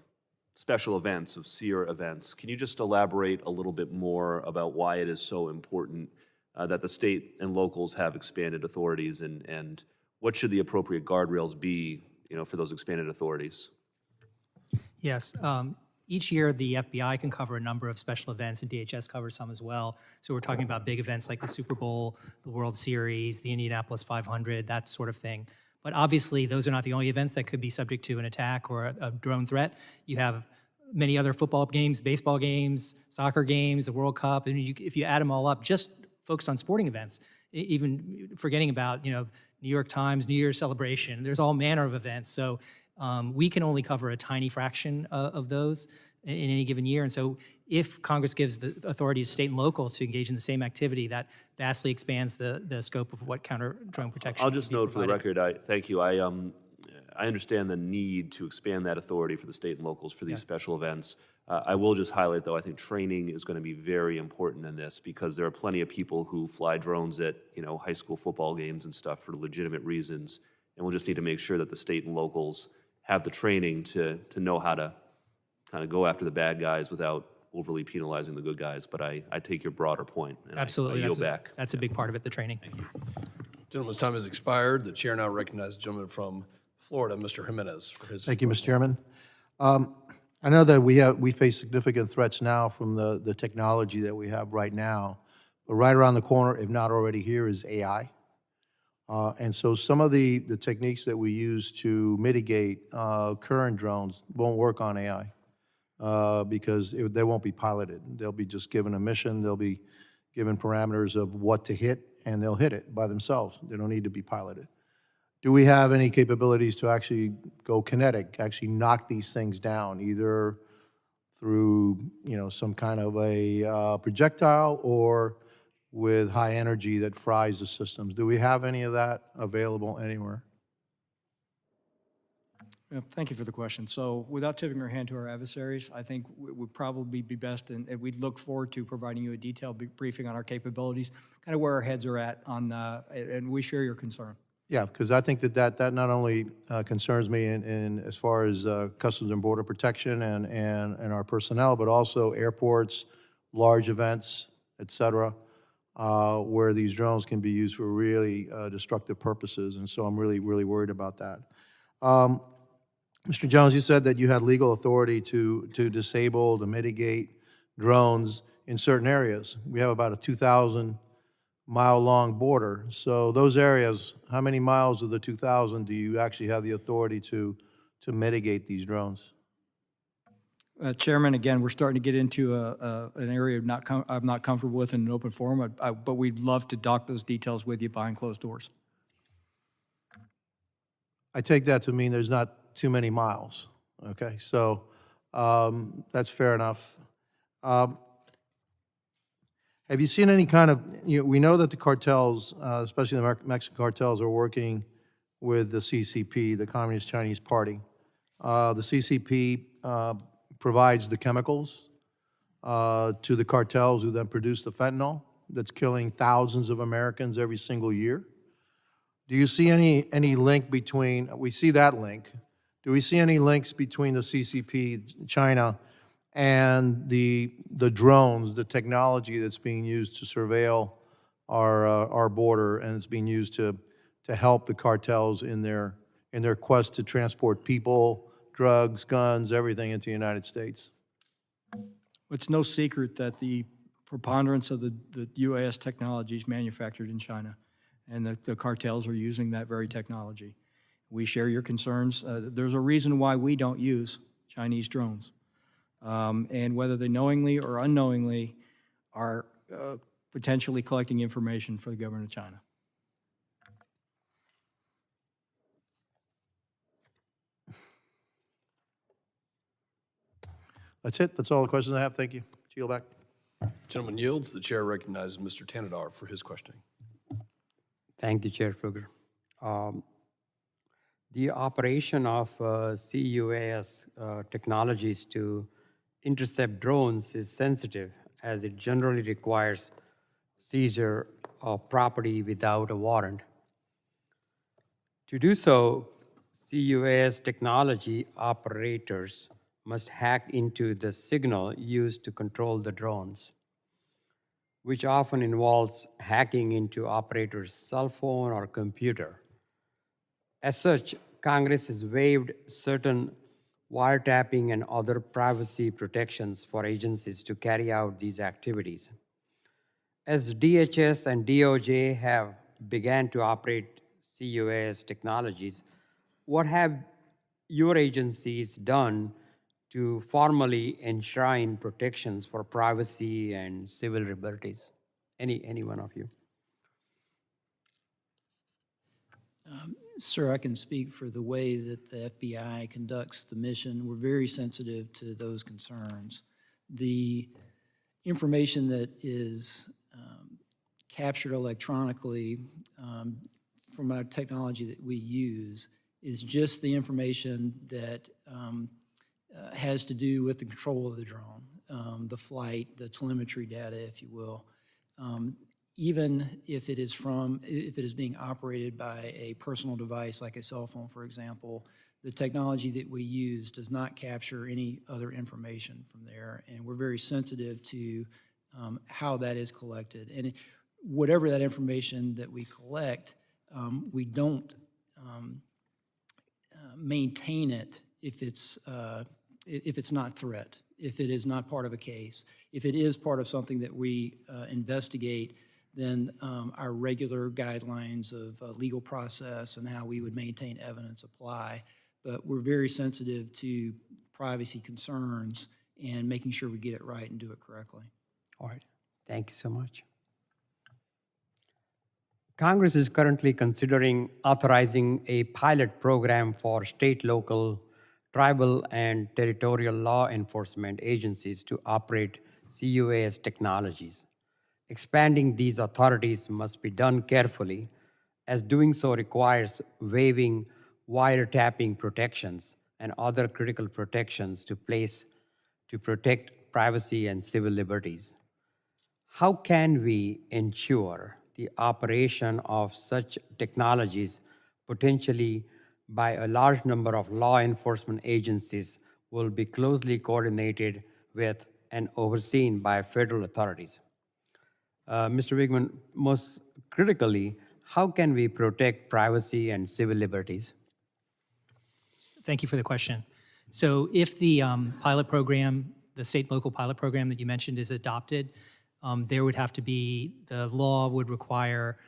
special events, of SEER events, can you just elaborate a little bit more about why it is so important that the state and locals have expanded authorities, and what should the appropriate guardrails be, for those expanded authorities? Yes. Each year, the FBI can cover a number of special events, and DHS covers some as well. So we're talking about big events like the Super Bowl, the World Series, the Indianapolis 500, that sort of thing. But obviously, those are not the only events that could be subject to an attack or a drone threat. You have many other football games, baseball games, soccer games, the World Cup. And if you add them all up, just focused on sporting events, even forgetting about New York Times, New Year's celebration, there's all manner of events. So we can only cover a tiny fraction of those in any given year. And so if Congress gives the authority to state and locals to engage in the same activity, that vastly expands the scope of what counter-drone protection I'll just note for the record, thank you. I understand the need to expand that authority for the state and locals for these special events. I will just highlight, though, I think training is going to be very important in this, because there are plenty of people who fly drones at high school football games and stuff for legitimate reasons, and we'll just need to make sure that the state and locals have the training to know how to kind of go after the bad guys without overly penalizing the good guys. But I take your broader point, and Absolutely. I yield back. That's a big part of it, the training. Thank you. Gentleman's time has expired. The chair now recognizes the gentleman from Florida, Mr. Jimenez, for his. Thank you, Mr. Chairman. I know that we face significant threats now from the technology that we have right now, but right around the corner, if not already here, is AI. And so some of the techniques that we use to mitigate current drones won't work on AI because they won't be piloted. They'll be just given a mission, they'll be given parameters of what to hit, and they'll hit it by themselves. They don't need to be piloted. Do we have any capabilities to actually go kinetic, actually knock these things down, either through some kind of a projectile or with high energy that fries the systems? Do we have any of that available anywhere? Yeah, thank you for the question. So without tipping our hand to our adversaries, I think it would probably be best, and we'd look forward to providing you a detailed briefing on our capabilities, kind of where our heads are at on, and we share your concern. Yeah, because I think that not only concerns me in as far as Customs and Border Protection and our personnel, but also airports, large events, et cetera, where these drones can be used for really destructive purposes. And so I'm really worried about that. Mr. Jones, you said that you had legal authority to disable, to mitigate drones in certain areas. We have about a 2,000 mile-long border. So those areas, how many miles of the 2,000 do you actually have the authority to mitigate these drones? Chairman, again, we're starting to get into an area I'm not comfortable with in an open forum, but we'd love to dock those details with you behind closed doors. I take that to mean there's not too many miles, okay? So that's fair enough. Have you seen any kind of, we know that the cartels, especially the Mexican cartels, are working with the CCP, the Communist Chinese Party. The CCP provides the chemicals to the cartels who then produce the fentanyl that's killing thousands of Americans every single year. Do you see any link between, we see that link, do we see any links between the CCP, China, and the drones, the technology that's being used to surveil our border, and it's being used to help the cartels in their quest to transport people, drugs, guns, everything into the United States? It's no secret that the preponderance of the UAS technology is manufactured in China, and the cartels are using that very technology. We share your concerns. There's a reason why we don't use Chinese drones. And whether they knowingly or unknowingly are potentially collecting information for the government of China. That's it. That's all the questions I have. Thank you. Yield back. Gentleman yields. The chair recognizes Mr. Tanadar for his questioning. Thank you, Chair Fluger. The operation of CUAS technologies to intercept drones is sensitive, as it generally requires seizure of property without a warrant. To do so, CUAS technology operators must hack into the signal used to control the drones, which often involves hacking into operators' cell phone or computer. As such, Congress has waived certain wiretapping and other privacy protections for agencies to carry out these activities. As DHS and DOJ have began to operate CUAS technologies, what have your agencies done to formally enshrine protections for privacy and civil liberties? Any one of you? Sir, I can speak for the way that the FBI conducts the mission. We're very sensitive to those concerns. The information that is captured electronically from our technology that we use is just the information that has to do with the control of the drone, the flight, the telemetry data, if you will. Even if it is being operated by a personal device like a cell phone, for example, the technology that we use does not capture any other information from there, and we're very sensitive to how that is collected. And whatever that information that we collect, we don't maintain it if it's not threat, if it is not part of a case. If it is part of something that we investigate, then our regular guidelines of legal process and how we would maintain evidence apply. But we're very sensitive to privacy concerns and making sure we get it right and do it correctly. All right, thank you so much. Congress is currently considering authorizing a pilot program for state, local, tribal, and territorial law enforcement agencies to operate CUAS technologies. Expanding these authorities must be done carefully, as doing so requires waiving wiretapping protections and other critical protections to protect privacy and civil liberties. How can we ensure the operation of such technologies, potentially by a large number of law enforcement agencies, will be closely coordinated with and overseen by federal authorities? Mr. Wigman, most critically, how can we protect privacy and civil liberties? Thank you for the question. So if the pilot program, the state and local pilot program that you mentioned is adopted, there would have to be, the law would require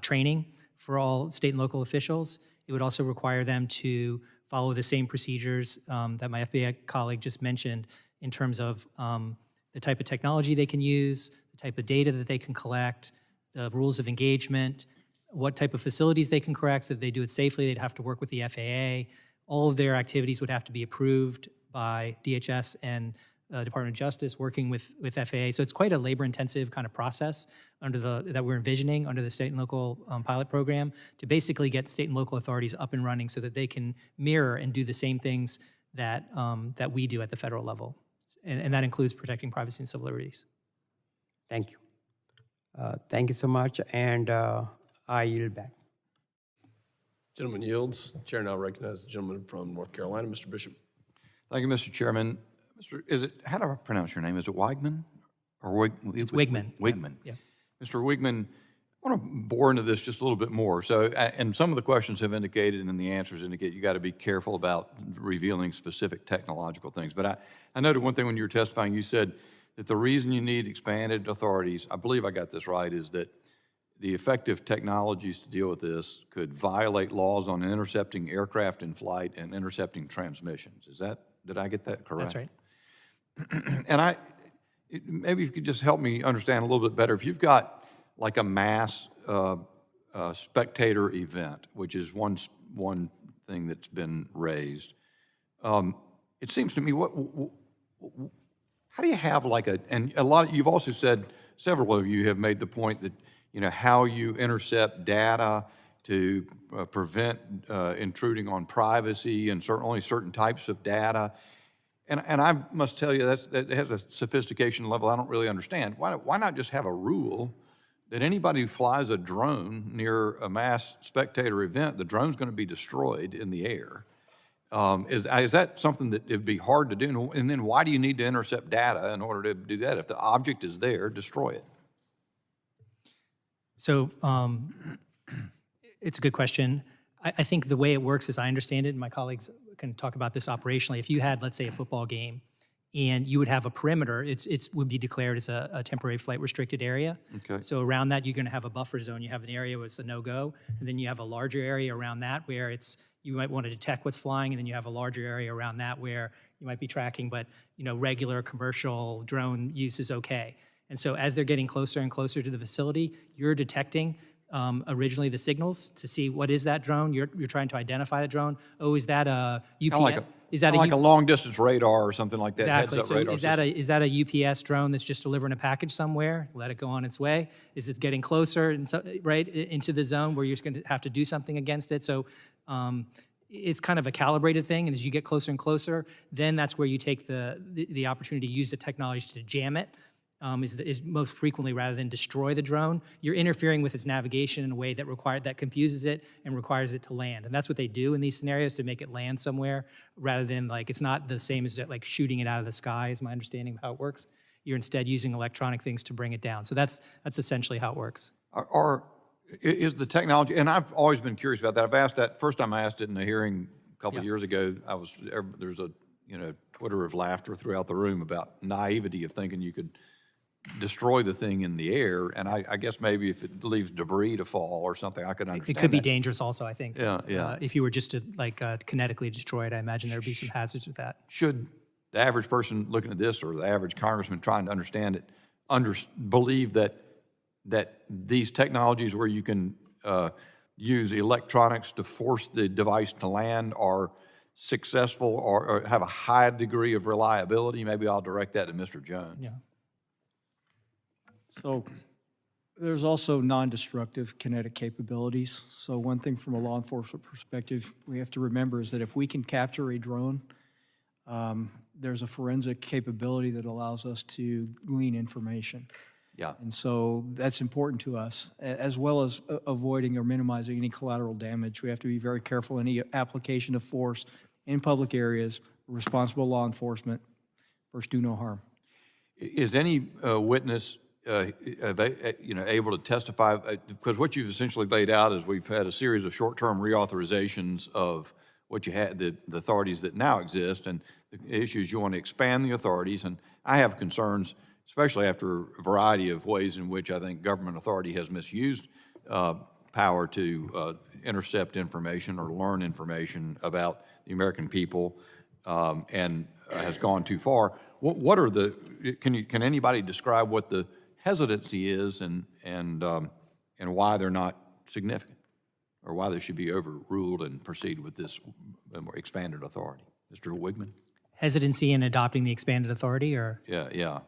training for all state and local officials. It would also require them to follow the same procedures that my FBI colleague just mentioned in terms of the type of technology they can use, the type of data that they can collect, the rules of engagement, what type of facilities they can correct, so that they do it safely. They'd have to work with the FAA. All of their activities would have to be approved by DHS and Department of Justice working with FAA. So it's quite a labor-intensive kind of process that we're envisioning under the state and local pilot program to basically get state and local authorities up and running so that they can mirror and do the same things that we do at the federal level. And that includes protecting privacy and civil liberties. Thank you. Thank you so much, and I yield back. Gentleman yields. Chair now recognizes the gentleman from North Carolina, Mr. Bishop. Thank you, Mr. Chairman. How do I pronounce your name? Is it Weigman? Or It's Wigman. Wigman. Yeah. Mr. Wigman, I want to bore into this just a little bit more. So, and some of the questions have indicated and the answers indicate you got to be careful about revealing specific technological things. But I noted one thing when you were testifying, you said that the reason you need expanded authorities, I believe I got this right, is that the effective technologies to deal with this could violate laws on intercepting aircraft in flight and intercepting transmissions. Did I get that correct? That's right. And maybe you could just help me understand a little bit better. If you've got like a mass spectator event, which is one thing that's been raised, it seems to me, how do you have and a lot, you've also said, several of you have made the point that, how you intercept data to prevent intruding on privacy and only certain types of data. And I must tell you, that has a sophistication level I don't really understand. Why not just have a rule that anybody who flies a drone near a mass spectator event, the drone's going to be destroyed in the air? Is that something that it'd be hard to do? And then why do you need to intercept data in order to do that? If the object is there, destroy it. So it's a good question. I think the way it works, as I understand it, and my colleagues can talk about this operationally, if you had, let's say, a football game, and you would have a perimeter, it would be declared as a temporary flight restricted area. Okay. So around that, you're going to have a buffer zone. You have an area where it's a no-go, and then you have a larger area around that where you might want to detect what's flying, and then you have a larger area around that where you might be tracking, but regular commercial drone use is okay. And so as they're getting closer and closer to the facility, you're detecting originally the signals to see what is that drone. You're trying to identify the drone. Oh, is that a UPS? Is that like a long distance radar or something like that? Exactly. Heads-up So radar is that a UPS drone that's just delivering a package somewhere? Let it go on its way. Is it getting closer and right into the zone where you're going to have to do something against it? So it's kind of a calibrated thing, and as you get closer and closer, then that's where you take the opportunity to use the technology to jam it. Is most frequently rather than destroy the drone. You're interfering with its navigation in a way that confuses it and requires it to land. And that's what they do in these scenarios to make it land somewhere rather than it's not the same as shooting it out of the sky is my understanding of how it works. You're instead using electronic things to bring it down. So that's essentially how it works. Is the technology, and I've always been curious about that. I've asked that, first time I asked it in a hearing a couple of years ago, there's a Twitter of laughter throughout the room about naivety of thinking you could destroy the thing in the air, and I guess maybe if it leaves debris to fall or something, I could understand. It could be that. dangerous also, I think. Yeah. If you were just to kinetically destroy it, I imagine there would be some hazards with that. Should the average person looking at this, or the average congressman trying to understand it, believe that these technologies where you can use electronics to force the device to land are successful or have a high degree of reliability? Maybe I'll direct that to Mr. Jones. Yeah. So there's also non-destructive kinetic capabilities. So one thing from a law enforcement perspective we have to remember is that if we can capture a drone, there's a forensic capability that allows us to glean information. Yeah. And so that's important to us, as well as avoiding or minimizing any collateral damage. We have to be very careful in any application of force in public areas, responsible law enforcement, first do no harm. Is any witness able to testify? Because what you've essentially laid out is we've had a series of short-term reauthorizations of what you had, the authorities that now exist, and the issues you want to expand the authorities. And I have concerns especially after a variety of ways in which I think government authority has misused power to intercept information or learn information about the American people and has gone too far. What are the, can anybody describe what the hesitancy is and why they're not significant, or why they should be overruled and proceed with this more expanded authority? Mr. Wigman? Hesitancy in adopting the expanded authority, or? Yeah.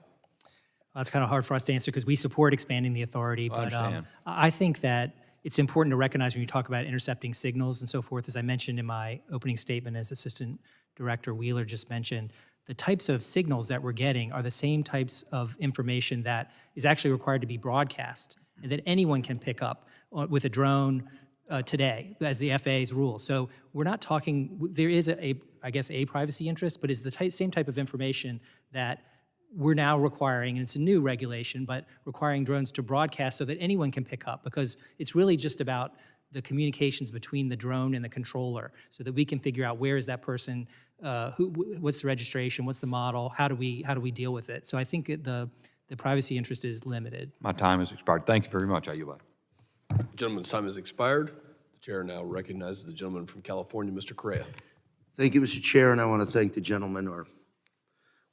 Well, that's kind of hard for us to answer because we support expanding the authority. I understand. I think that it's important to recognize when you talk about intercepting signals and so forth, as I mentioned in my opening statement, as Assistant Director Wheeler just mentioned, the types of signals that we're getting are the same types of information that is actually required to be broadcast and that anyone can pick up with a drone today, as the FAA's rules. So we're not talking, there is I guess a privacy interest, but it's the same type of information that we're now requiring, and it's a new regulation, but requiring drones to broadcast so that anyone can pick up, because it's really just about the communications between the drone and the controller, so that we can figure out where is that person, what's the registration, what's the model, how do we deal with it? So I think the privacy interest is limited. My time has expired. Thank you very much. I yield back. Gentleman's time has expired. The chair now recognizes the gentleman from California, Mr. Correa. Thank you, Mr. Chair, and I want to thank the gentlemen, our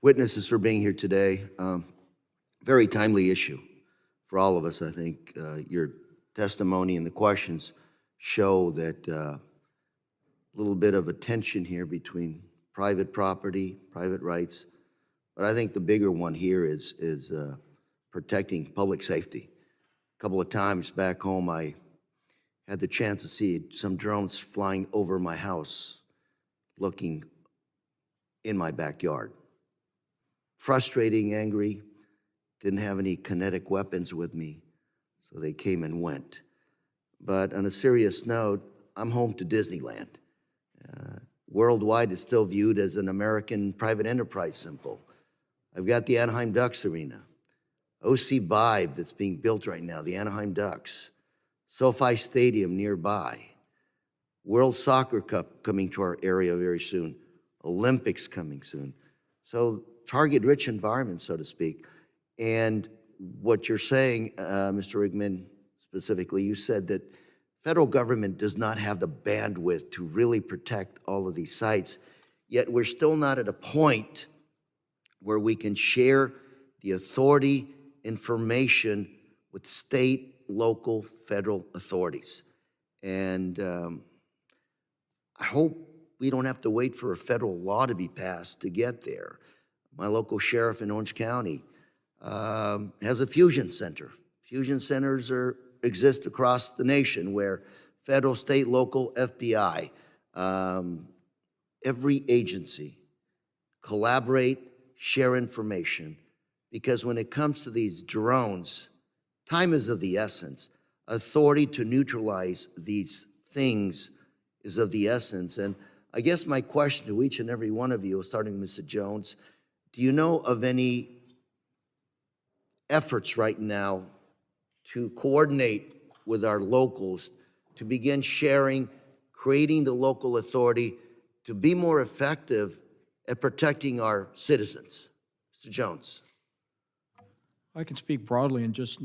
witnesses, for being here today. Very timely issue for all of us. I think your testimony and the questions show that a little bit of a tension here between private property, private rights, but I think the bigger one here is protecting public safety. A couple of times back home, I had the chance to see some drones flying over my house, looking in my backyard. Frustrating, angry, didn't have any kinetic weapons with me, so they came and went. But on a serious note, I'm home to Disneyland. Worldwide, it's still viewed as an American private enterprise symbol. I've got the Anaheim Ducks Arena, OC Vibe that's being built right now, the Anaheim Ducks, SoFi Stadium nearby, World Soccer Cup coming to our area very soon, Olympics coming soon. So target-rich environment, so to speak. And what you're saying, Mr. Rigman, specifically, you said that federal government does not have the bandwidth to really protect all of these sites, yet we're still not at a point where we can share the authority information with state, local, federal authorities. And I hope we don't have to wait for a federal law to be passed to get there. My local sheriff in Orange County has a fusion center. Fusion centers exist across the nation where federal, state, local, FBI, every agency collaborate, share information, because when it comes to these drones, time is of the essence. Authority to neutralize these things is of the essence. And I guess my question to each and every one of you, starting with Mr. Jones, do you know of any efforts right now to coordinate with our locals to begin sharing, creating the local authority to be more effective at protecting our citizens? Mr. Jones. I can speak broadly and just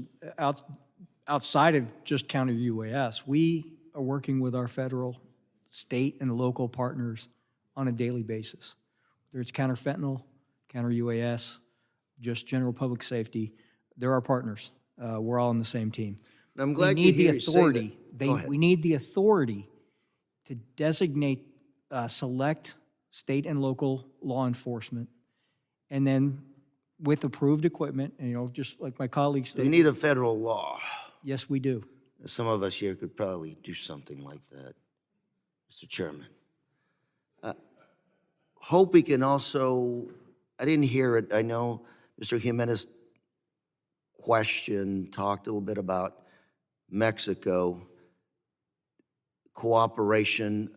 outside of just counter UAS. We are working with our federal, state, and local partners on a daily basis. Whether it's counter fentanyl, counter UAS, just general public safety, they're our partners. We're all on the same team. And I'm glad we need to hear the you say authority. that. Go ahead. We need the authority to designate select state and local law enforcement, and then with approved equipment, and just like my colleagues We stated. need a federal law. Yes, we do. Some of us here could probably do something like that, Mr. Chairman. Hope we can also, I didn't hear it, I know Mr. Jimenez talked a little bit about Mexico. Cooperation,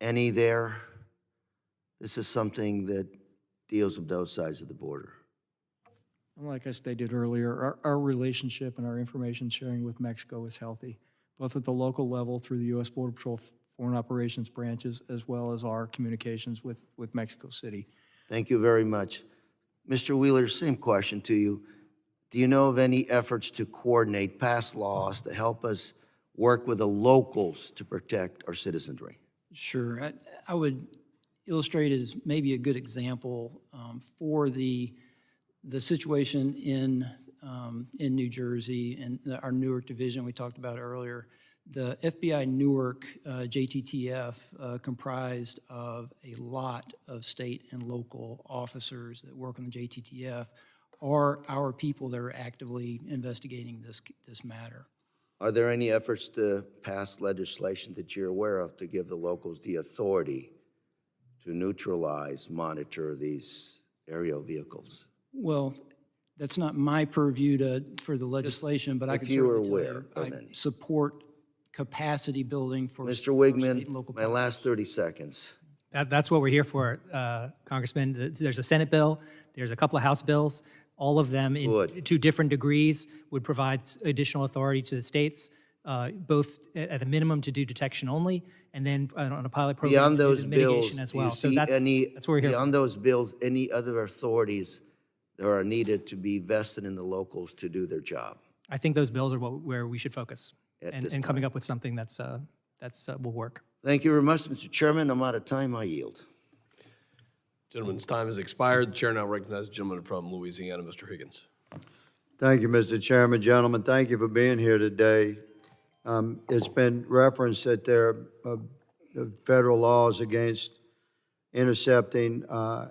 any there? This is something that deals with both sides of the border. And like I stated earlier, our relationship and our information sharing with Mexico is healthy, both at the local level through the U.S. Border Patrol Foreign Operations branches, as well as our communications with Mexico City. Thank you very much. Mr. Wheeler, same question to you. Do you know of any efforts to coordinate past laws to help us work with the locals to protect our citizenry? Sure. I would illustrate as maybe a good example for the situation in New Jersey and our Newark division we talked about earlier. The FBI Newark JTTF comprised of a lot of state and local officers that work on the JTTF are our people that are actively investigating this matter. Are there any efforts to pass legislation that you're aware of to give the locals the authority to neutralize, monitor these aerial vehicles? Well, that's not my purview for the legislation, but I if can you were certainly tell aware you, of I any. support capacity building for Mr. state Wigman, and local my last 30 seconds. That's what we're here for, Congressman. There's a Senate bill, there's a couple of House bills. All of them, to different degrees, would provide additional authority to the states, both at a minimum to do detection only, and then on a pilot program Beyond to do those the bills, mitigation as do well. you So see that's what we're here for. beyond those bills, any other authorities that are needed to be vested in the locals to do their job? I think those bills are where we should focus, At and this coming time. up with something that's will work. Thank you very much, Mr. Chairman. I'm out of time. I yield. Gentleman's time has expired. The chair now recognizes the gentleman from Louisiana, Mr. Higgins. Thank you, Mr. Chairman. Gentlemen, thank you for being here today. It's been referenced that there are federal laws against intercepting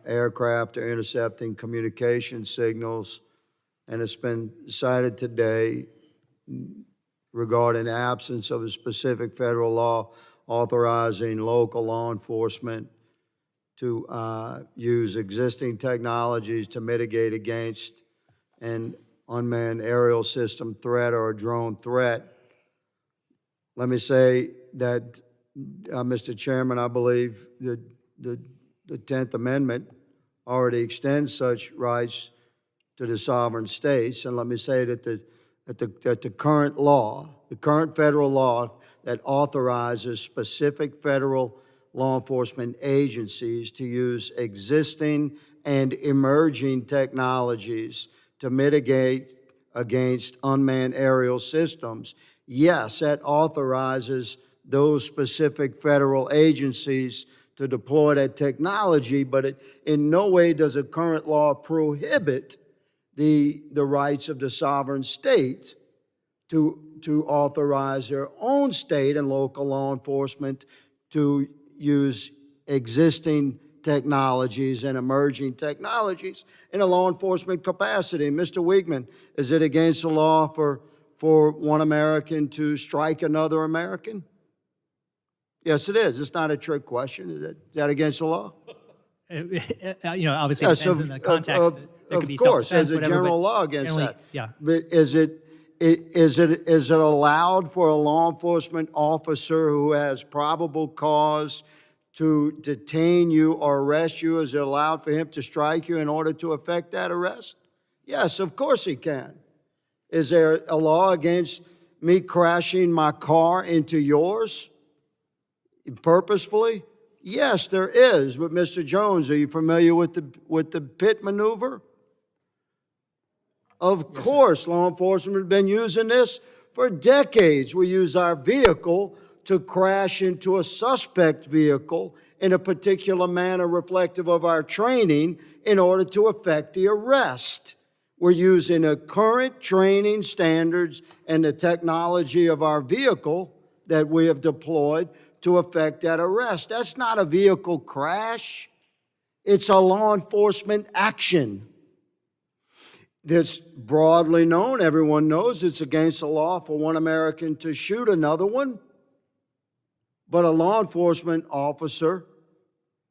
aircraft or intercepting communication signals, and it's been cited today regarding the absence of a specific federal law authorizing local law enforcement to use existing technologies to mitigate against an unmanned aerial system threat or a drone threat. Let me say that, Mr. Chairman, I believe that the 10th Amendment already extends such rights to the sovereign states. And let me say that the current law, the current federal law that authorizes specific federal law enforcement agencies to use existing and emerging technologies to mitigate against unmanned aerial systems. Yes, that authorizes those specific federal agencies to deploy that technology, but it in no way does a current law prohibit the rights of the sovereign state to authorize their own state and local law enforcement to use existing technologies and emerging technologies in a law enforcement capacity. Mr. Wigman, is it against the law for one American to strike another American? Yes, it is. It's not a trick question. Is that against the law? Obviously it depends on the context. There could be Of course, self-defense, there's a whatever, general but law against generally, that. yeah. But is it allowed for a law enforcement officer who has probable cause to detain you or arrest you? Is it allowed for him to strike you in order to effect that arrest? Yes, of course he can. Is there a law against me crashing my car into yours purposefully? Yes, there is. But Mr. Jones, are you familiar with the pit maneuver? Of course, law enforcement has been using this for decades. We use our vehicle to crash into a suspect vehicle in a particular manner reflective of our training in order to effect the arrest. We're using the current training standards and the technology of our vehicle that we have deployed to effect that arrest. That's not a vehicle crash. It's a law enforcement action. That's broadly known. Everyone knows it's against the law for one American to shoot another one. But a law enforcement officer,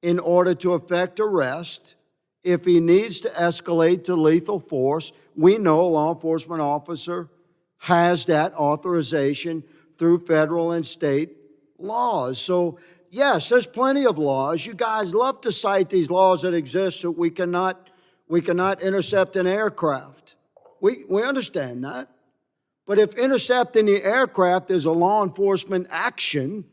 in order to effect arrest, if he needs to escalate to lethal force, we know a law enforcement officer has that authorization through federal and state laws. So, yes, there's plenty of laws. You guys love to cite these laws that exist so we cannot intercept an aircraft. We understand that. But if intercepting the aircraft is a law enforcement action,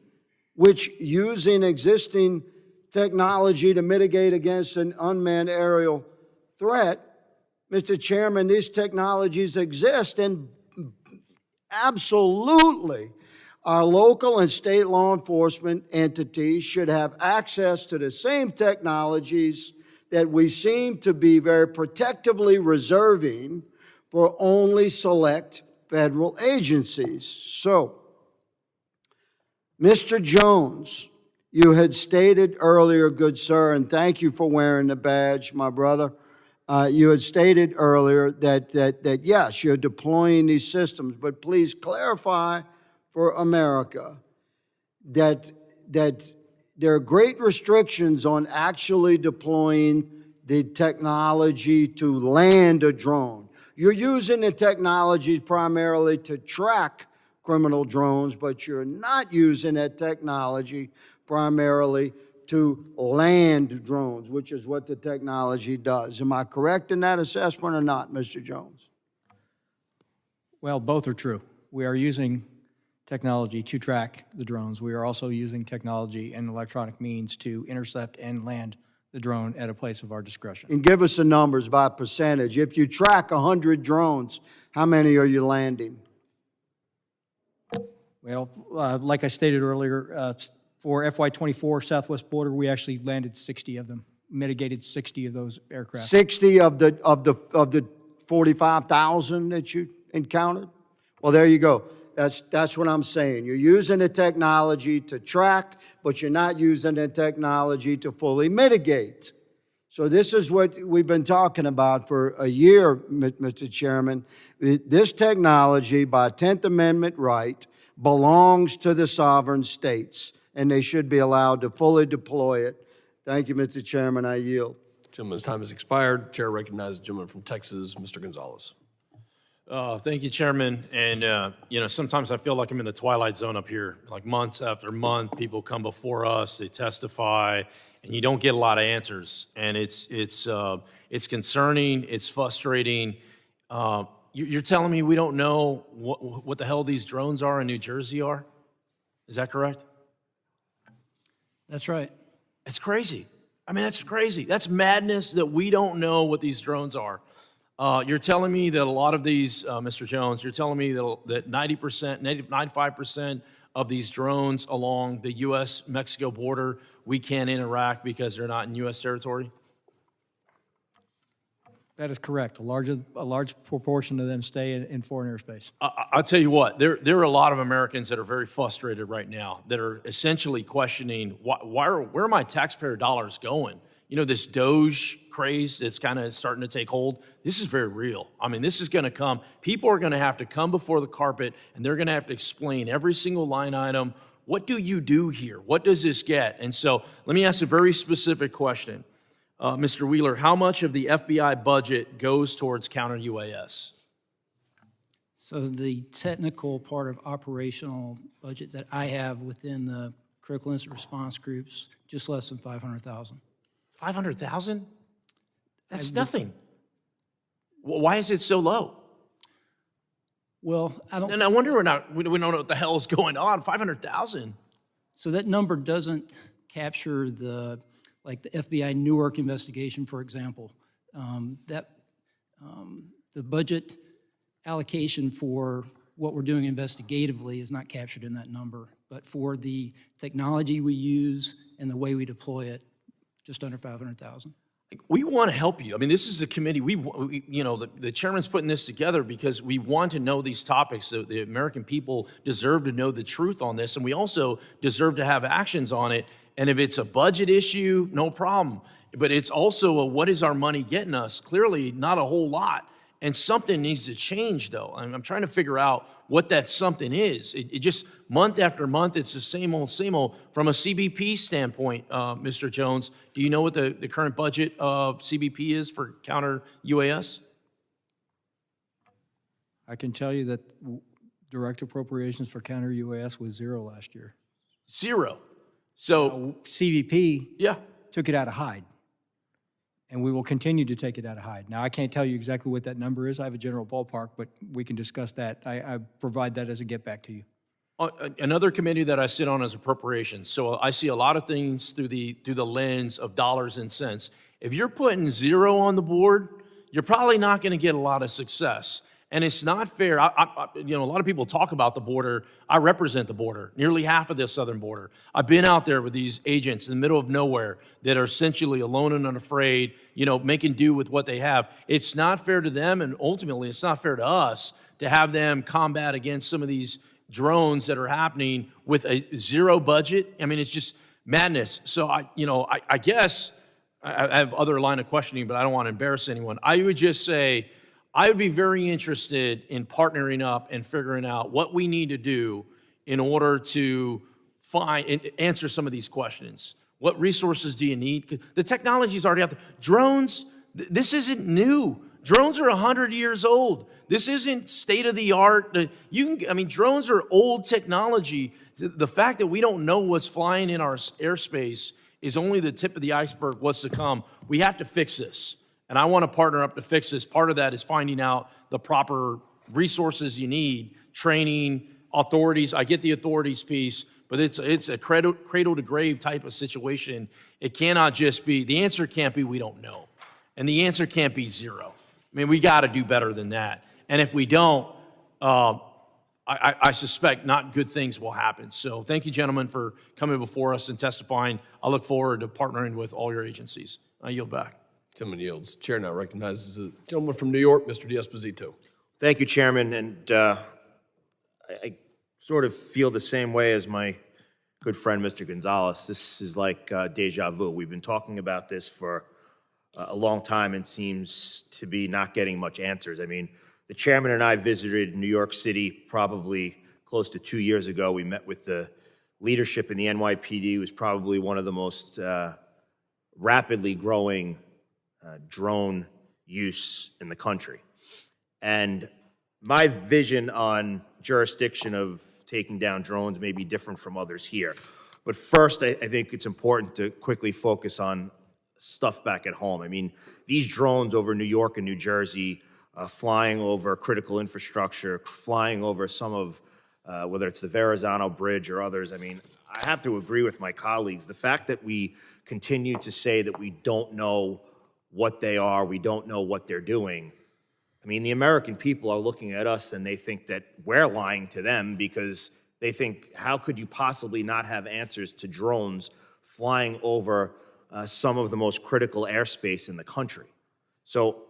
which using existing technology to mitigate against an unmanned aerial threat, Mr. Chairman, these technologies exist, and absolutely our local and state law enforcement entities should have access to the same technologies that we seem to be very protectively reserving for only select federal agencies. So, Mr. Jones, you had stated earlier, good sir, and thank you for wearing the badge, my brother. You had stated earlier that yes, you're deploying these systems, but please clarify for America that there are great restrictions on actually deploying the technology to land a drone. You're using the technology primarily to track criminal drones, but you're not using that technology primarily to land drones, which is what the technology does. Am I correct in that assessment or not, Mr. Jones? Well, both are true. We are using technology to track the drones. We are also using technology and electronic means to intercept and land the drone at a place of our discretion. And give us the numbers by percentage. If you track 100 drones, how many are you landing? Well, like I stated earlier, for FY24 Southwest border, we actually landed 60 of them, mitigated 60 of those aircraft. 60 of the 45,000 that you encountered? Well, there you go. That's what I'm saying. You're using the technology to track, but you're not using the technology to fully mitigate. So this is what we've been talking about for a year, Mr. Chairman. This technology, by 10th Amendment right, belongs to the sovereign states, and they should be allowed to fully deploy it. Thank you, Mr. Chairman. I yield. Gentleman's time has expired. Chair recognizes the gentleman from Texas, Mr. Gonzalez. Thank you, Chairman. And, sometimes I feel like I'm in the twilight zone up here. Like month after month, people come before us, they testify, and you don't get a lot of answers. And it's concerning, it's frustrating. You're telling me we don't know what the hell these drones are in New Jersey are? Is that correct? That's right. It's crazy. I mean, that's crazy. That's madness that we don't know what these drones are. You're telling me that a lot of these, Mr. Jones, you're telling me that 90%, 95% of these drones along the U.S.-Mexico border, we can't interact because they're not in U.S. territory? That is correct. A large proportion of them stay in foreign airspace. I'll tell you what, there are a lot of Americans that are very frustrated right now that are essentially questioning, where are my taxpayer dollars going? You know, this Doge craze that's kind of starting to take hold, this is very real. I mean, this is going to come. People are going to have to come before the carpet, and they're going to have to explain every single line item. What do you do here? What does this get? And so let me ask a very specific question. Mr. Wheeler, how much of the FBI budget goes towards counter-UAS? So the technical part of operational budget that I have within the critical incident response groups, just less than 500,000. 500,000? That's nothing. Why is it so low? Well, I don't. And I wonder we don't know what the hell is going on. 500,000. So that number doesn't capture the FBI Newark investigation, for example. The budget allocation for what we're doing investigatively is not captured in that number, but for the technology we use and the way we deploy it, just under 500,000. We want to help you. I mean, this is a committee. The chairman's putting this together because we want to know these topics. So the American people deserve to know the truth on this, and we also deserve to have actions on it. And if it's a budget issue, no problem. But it's also what is our money getting us? Clearly, not a whole lot. And something needs to change, though. I'm trying to figure out what that something is. It just, month after month, it's the same old, same old. From a CBP standpoint, Mr. Jones, do you know what the current budget of CBP is for counter-UAS? I can tell you that direct appropriations for counter-UAS was zero last year. Zero. So, CBP yeah. took it out of Hyde, and we will continue to take it out of Hyde. Now, I can't tell you exactly what that number is. I have a general ballpark, but we can discuss that. I provide that as a get back to you. Another committee that I sit on is appropriations. So I see a lot of things through the lens of dollars and cents. If you're putting 0 on the board, you're probably not going to get a lot of success. And it's not fair. A lot of people talk about the border. I represent the border, nearly half of the southern border. I've been out there with these agents in the middle of nowhere that are essentially alone and unafraid, making do with what they have. It's not fair to them, and ultimately it's not fair to us to have them combat against some of these drones that are happening with a 0 budget. I mean, it's just madness. So I guess I have other line of questioning, but I don't want to embarrass anyone. I would just say, I would be very interested in partnering up and figuring out what we need to do in order to find and answer some of these questions. What resources do you need? The technology is already out there. Drones, this isn't new. Drones are 100 years old. This isn't state of the art. Drones are old technology. The fact that we don't know what's flying in our airspace is only the tip of the iceberg, what's to come. We have to fix this. And I want to partner up to fix this. Part of that is finding out the proper resources you need, training, authorities. I get the authorities piece, but it's a cradle to grave type of situation. It cannot just be, the answer can't be we don't know. And the answer can't be 0. We got to do better than that. And if we don't, I suspect not good things will happen. So thank you, gentlemen, for coming before us and testifying. I look forward to partnering with all your agencies. I yield back. Gentleman yields. Chair now recognizes the gentleman from New York, Mr. D'Esposito. Thank you, Chairman, and I sort of feel the same way as my good friend, Mr. Gonzalez. This is like deja vu. We've been talking about this for a long time and seems to be not getting much answers. The chairman and I visited New York City probably close to 2 years ago. We met with the leadership in the NYPD. It was probably one of the most rapidly growing drone use in the country. And my vision on jurisdiction of taking down drones may be different from others here. But first, I think it's important to quickly focus on stuff back at home. These drones over New York and New Jersey, flying over critical infrastructure, flying over some of, whether it's the Verrazano Bridge or others, I have to agree with my colleagues. The fact that we continue to say that we don't know what they are, we don't know what they're doing. The American people are looking at us and they think that we're lying to them because they think, how could you possibly not have answers to drones flying over some of the most critical airspace in the country? So,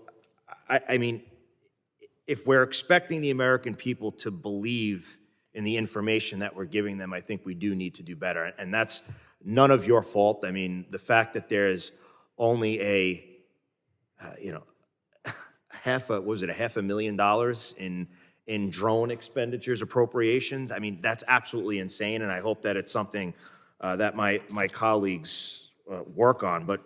if we're expecting the American people to believe in the information that we're giving them, I think we do need to do better. And that's none of your fault. The fact that there's only $500,000 in drone expenditures appropriations. That's absolutely insane, and I hope that it's something that my colleagues work on. But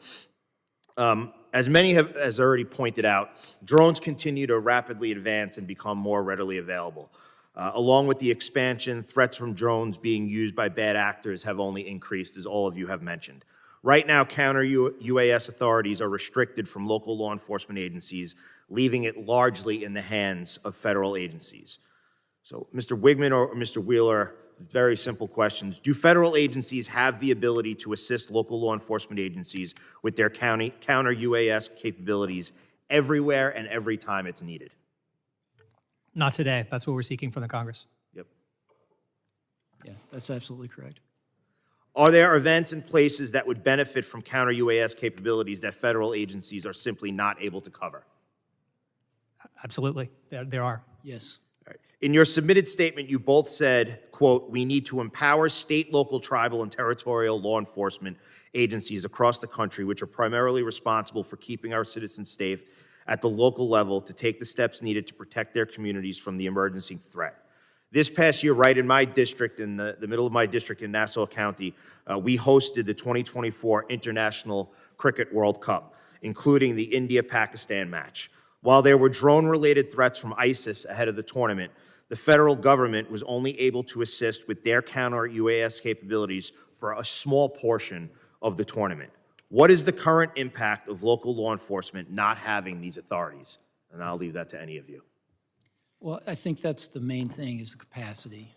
as many has already pointed out, drones continue to rapidly advance and become more readily available. Along with the expansion, threats from drones being used by bad actors have only increased, as all of you have mentioned. Right now, counter-UAS authorities are restricted from local law enforcement agencies, leaving it largely in the hands of federal agencies. So, Mr. Wigman or Mr. Wheeler, very simple questions. Do federal agencies have the ability to assist local law enforcement agencies with their counter-UAS capabilities everywhere and every time it's needed? Not today. That's what we're seeking from the Congress. Yep. Yeah, that's absolutely correct. Are there events and places that would benefit from counter-UAS capabilities that federal agencies are simply not able to cover? Absolutely. There are. Yes. All right. In your submitted statement, you both said, quote, we need to empower state, local, tribal, and territorial law enforcement agencies across the country, which are primarily responsible for keeping our citizens safe at the local level, to take the steps needed to protect their communities from the emerging threat. This past year, right in my district, in the middle of my district in Nassau County, we hosted the 2024 International Cricket World Cup, including the India-Pakistan match. While there were drone-related threats from ISIS ahead of the tournament, the federal government was only able to assist with their counter-UAS capabilities for a small portion of the tournament. What is the current impact of local law enforcement not having these authorities? And I'll leave that to any of you. Well, I think that's the main thing, is the capacity.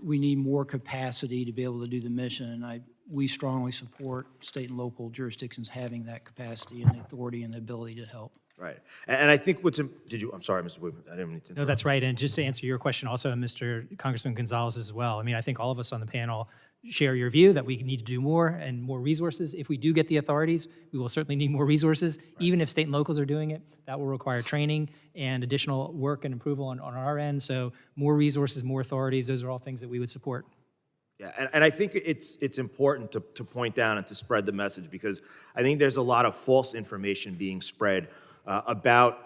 We need more capacity to be able to do the mission. And I we strongly support state and local jurisdictions having that capacity and the authority and the ability to help. Right. And I think I'm sorry, Mr. Woodman, I didn't mean to No, interrupt. that's right. And just to answer your question also, Mr. Congressman Gonzalez as well, I mean, I think all of us on the panel share your view that we need to do more and more resources. If we do get the authorities, we will certainly need more resources. Even if state and locals are doing it, that will require training and additional work and approval on our end. So more resources, more authorities, those are all things that we would support. Yeah, and I think it's important to point out and to spread the message, because I think there's a lot of false information being spread about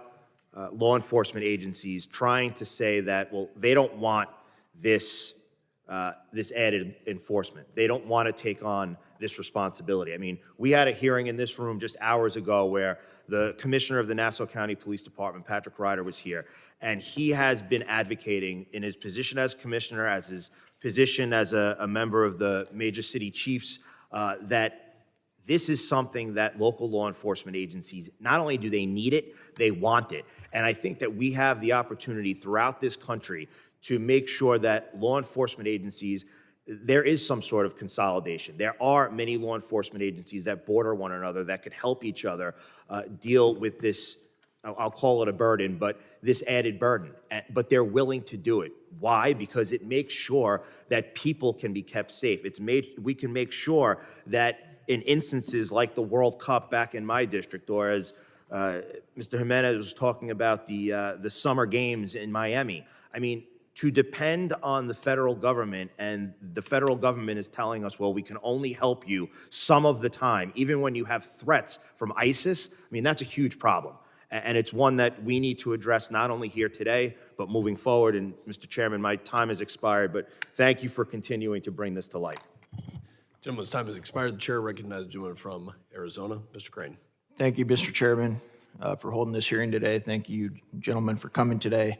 law enforcement agencies trying to say that, well, they don't want this added enforcement. They don't want to take on this responsibility. I mean, we had a hearing in this room just hours ago where the commissioner of the Nassau County Police Department, Patrick Ryder, was here, and he has been advocating in his position as commissioner, as his position as a member of the Major City Chiefs, that this is something that local law enforcement agencies, not only do they need it, they want it. And I think that we have the opportunity throughout this country to make sure that law enforcement agencies, there is some sort of consolidation. There are many law enforcement agencies that border one another that could help each other deal with this, I'll call it a burden, but this added burden. But they're willing to do it. Why? Because it makes sure that people can be kept safe. We can make sure that in instances like the World Cup back in my district, or as Mr. Jimenez was talking about the summer games in Miami. I mean, to depend on the federal government, and the federal government is telling us, well, we can only help you some of the time, even when you have threats from ISIS, I mean, that's a huge problem. And it's one that we need to address not only here today, but moving forward. And Mr. Chairman, my time has expired, but thank you for continuing to bring this to light. Gentleman's time has expired. The chair recognizes the gentleman from Arizona, Mr. Crane. Thank you, Mr. Chairman, for holding this hearing today. Thank you, gentlemen, for coming today.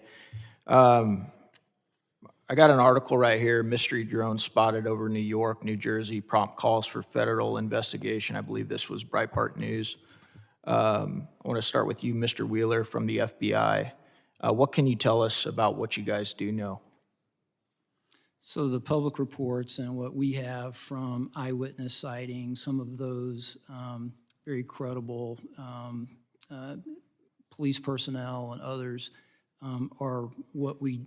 I got an article right here, mystery drone spotted over New York, New Jersey, prompt calls for federal investigation. I believe this was Breitbart News. I want to start with you, Mr. Wheeler from the FBI. What can you tell us about what you guys do know? So the public reports and what we have from eyewitness sightings, some of those very credible police personnel and others are what we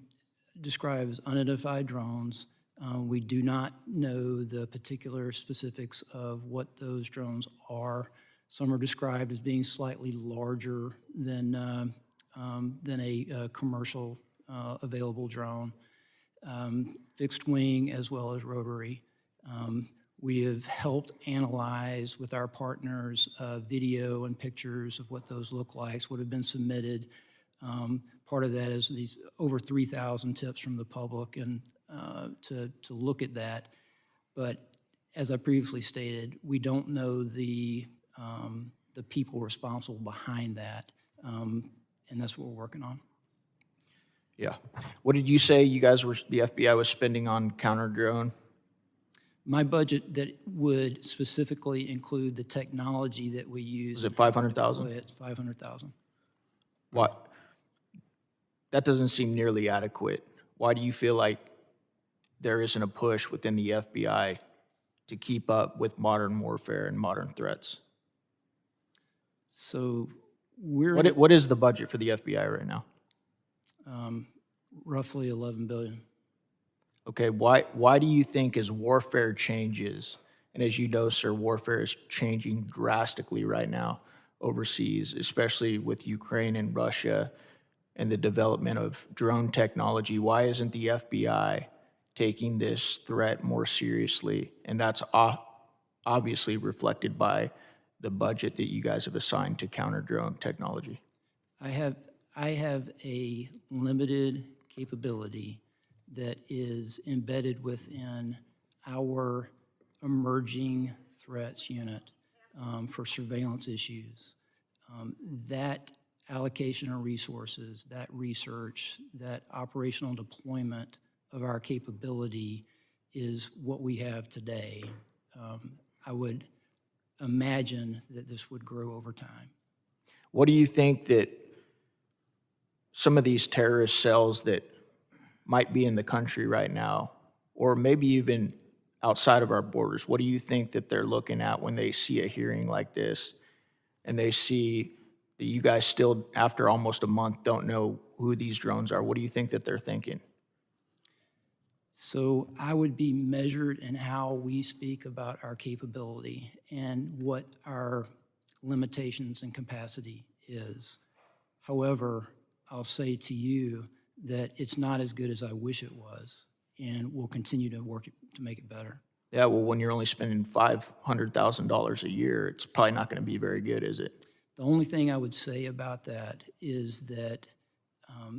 describe as unidentified drones. We do not know the particular specifics of what those drones are. Some are described as being slightly larger than a commercial available drone. Fixed wing as well as rotary. We have helped analyze with our partners video and pictures of what those look like, what have been submitted. Part of that is these over 3,000 tips from the public, and to look at that. But as I previously stated, we don't know the people responsible behind that, and that's what we're working on. Yeah. What did you say you guys the FBI was spending on counter drone? My budget that would specifically include the technology that we use. Is it 500,000? It's 500,000. What? That doesn't seem nearly adequate. Why do you feel like there isn't a push within the FBI to keep up with modern warfare and modern threats? So we're What is the budget for the FBI right now? roughly 11 billion. Okay, why do you think as warfare changes, and as you know, sir, warfare is changing drastically right now overseas, especially with Ukraine and Russia and the development of drone technology, why isn't the FBI taking this threat more seriously? And that's obviously reflected by the budget that you guys have assigned to counter drone technology. I have a limited capability that is embedded within our emerging threats unit for surveillance issues. That allocation of resources, that research, that operational deployment of our capability is what we have today. I would imagine that this would grow over time. What do you think that some of these terrorist cells that might be in the country right now, or maybe even outside of our borders? What do you think that they're looking at when they see a hearing like this and they see that you guys still, after almost a month, don't know who these drones are? What do you think that they're thinking? So I would be measured in how we speak about our capability and what our limitations and capacity is. However, I'll say to you that it's not as good as I wish it was, and we'll continue to work to make it better. Yeah, well, when you're only spending $500,000 a year, it's probably not going to be very good, is it? The only thing I would say about that is that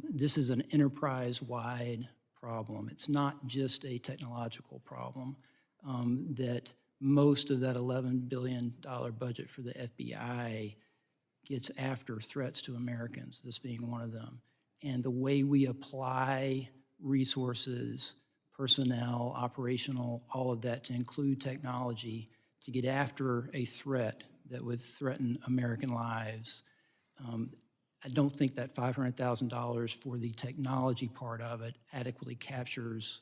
this is an enterprise-wide problem. It's not just a technological problem, that most of that $11 billion budget for the FBI gets after threats to Americans, this being one of them. And the way we apply resources, personnel, operational, all of that to include technology to get after a threat that would threaten American lives, I don't think that $500,000 for the technology part of it adequately captures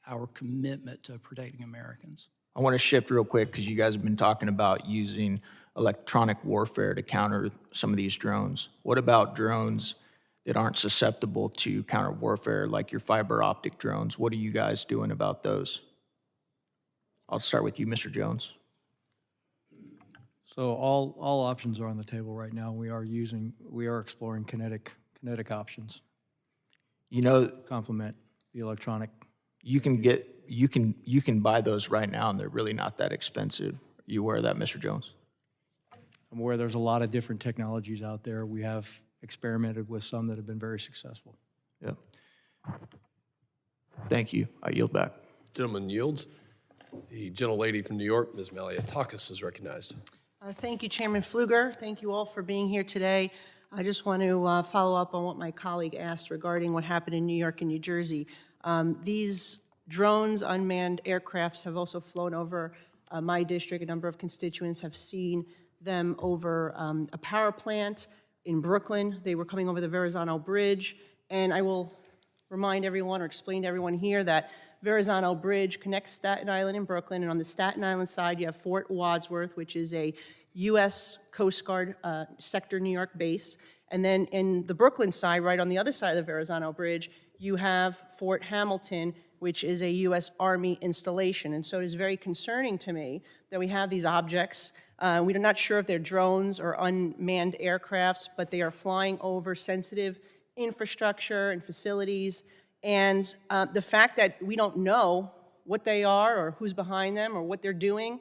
our commitment to protecting Americans. I want to shift real quick because you guys have been talking about using electronic warfare to counter some of these drones. What about drones that aren't susceptible to counter warfare, like your fiber optic drones? What are you guys doing about those? I'll start with you, Mr. Jones. So all options are on the table right now. We are exploring kinetic options. You know, Complement the electronic. you can buy those right now, and they're really not that expensive. Are you aware of that, Mr. Jones? I'm aware there's a lot of different technologies out there. We have experimented with some that have been very successful. Yeah. Thank you. I yield back. Gentleman yields. The gentlelady from New York, Ms. Maliatakis, is recognized. Thank you, Chairman Pfluger. Thank you all for being here today. I just want to follow up on what my colleague asked regarding what happened in New York and New Jersey. These drones, unmanned aircrafts, have also flown over my district. A number of constituents have seen them over a power plant in Brooklyn. They were coming over the Verrazano Bridge. And I will remind everyone or explain to everyone here that Verrazano Bridge connects Staten Island and Brooklyn, and on the Staten Island side, you have Fort Wadsworth, which is a U.S. Coast Guard sector New York base. And then in the Brooklyn side, right on the other side of the Verrazano Bridge, you have Fort Hamilton, which is a U.S. Army installation. And so it is very concerning to me that we have these objects. We're not sure if they're drones or unmanned aircrafts, but they are flying over sensitive infrastructure and facilities. And the fact that we don't know what they are or who's behind them or what they're doing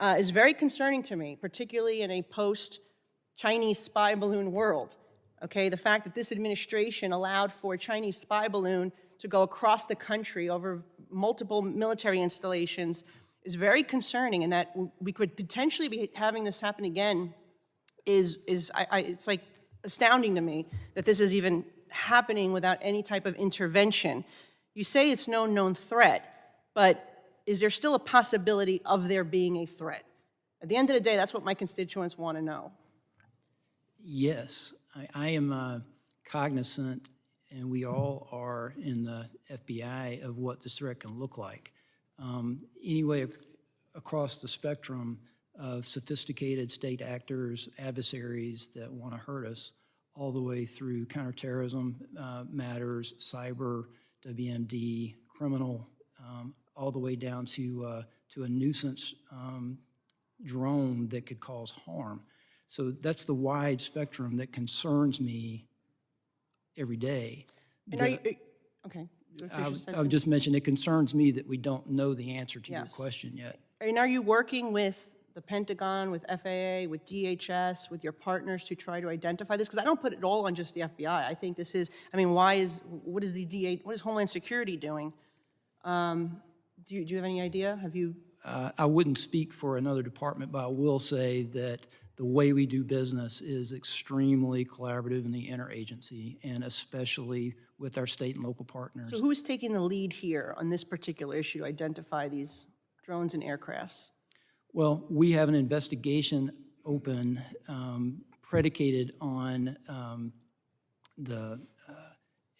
is very concerning to me, particularly in a post-Chinese spy balloon world. Okay, the fact that this administration allowed for a Chinese spy balloon to go across the country over multiple military installations is very concerning, and that we could potentially be having this happen again it's like astounding to me that this is even happening without any type of intervention. You say it's no known threat, but is there still a possibility of there being a threat? At the end of the day, that's what my constituents want to know. Yes, I am cognizant, and we all are in the FBI, of what this threat can look like. Anyway, across the spectrum of sophisticated state actors, adversaries that want to hurt us, all the way through counterterrorism matters, cyber, WMD, criminal, all the way down to a nuisance drone that could cause harm. So that's the wide spectrum that concerns me every day. And are you, okay. I'll just mention, it concerns me that we don't know the answer to your question yet. And are you working with the Pentagon, with FAA, with DHS, with your partners to try to identify this? Because I don't put it all on just the FBI. I think this is, I mean, what is Homeland Security doing? Do you have any idea? Have you? I wouldn't speak for another department, but I will say that the way we do business is extremely collaborative in the interagency, and especially with our state and local partners. So who's taking the lead here on this particular issue to identify these drones and aircrafts? Well, we have an investigation open predicated on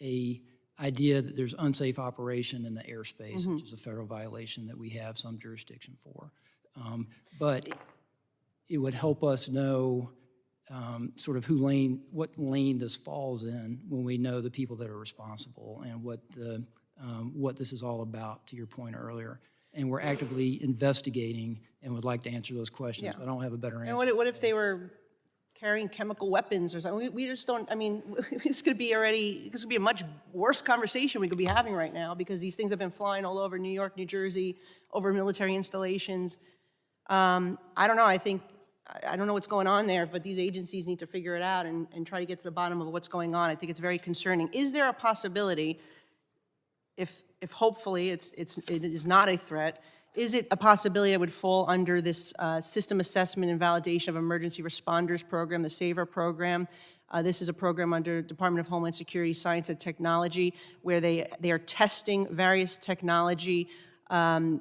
a idea that there's unsafe operation in the airspace, which is a federal violation that we have some jurisdiction for. But it would help us know sort of what lane this falls in when we know the people that are responsible and what this is all about, to your point earlier. And we're actively investigating and would like to answer those questions, Yeah. but I don't have a better answer. And what if they were carrying chemical weapons or something? We just don't, I mean, this could be a much worse conversation we could be having right now, because these things have been flying all over New York, New Jersey, over military installations. I don't know, I don't know what's going on there, but these agencies need to figure it out and try to get to the bottom of what's going on. I think it's very concerning. Is there a possibility, if hopefully it is not a threat, is it a possibility it would fall under this System Assessment and Validation of Emergency Responders Program, the SAVER program? This is a program under Department of Homeland Security, Science and Technology, where they are testing various technology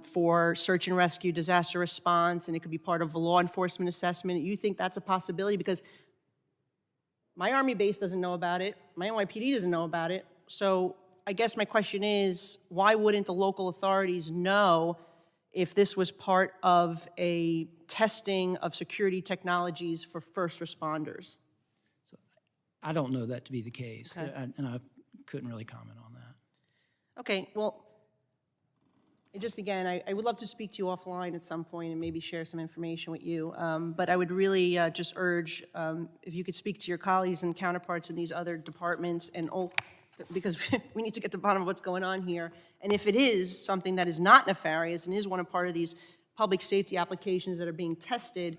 for search and rescue, disaster response, and it could be part of a law enforcement assessment. You think that's a possibility? Because my Army base doesn't know about it, my NYPD doesn't know about it, so I guess my question is, why wouldn't the local authorities know if this was part of a testing of security technologies for first responders? I don't know that to be the case, Okay. and I couldn't really comment on that. Okay, well, just again, I would love to speak to you offline at some point and maybe share some information with you, but I would really just urge if you could speak to your colleagues and counterparts in these other departments, and because we need to get to the bottom of what's going on here. And if it is something that is not nefarious and is part of these public safety applications that are being tested,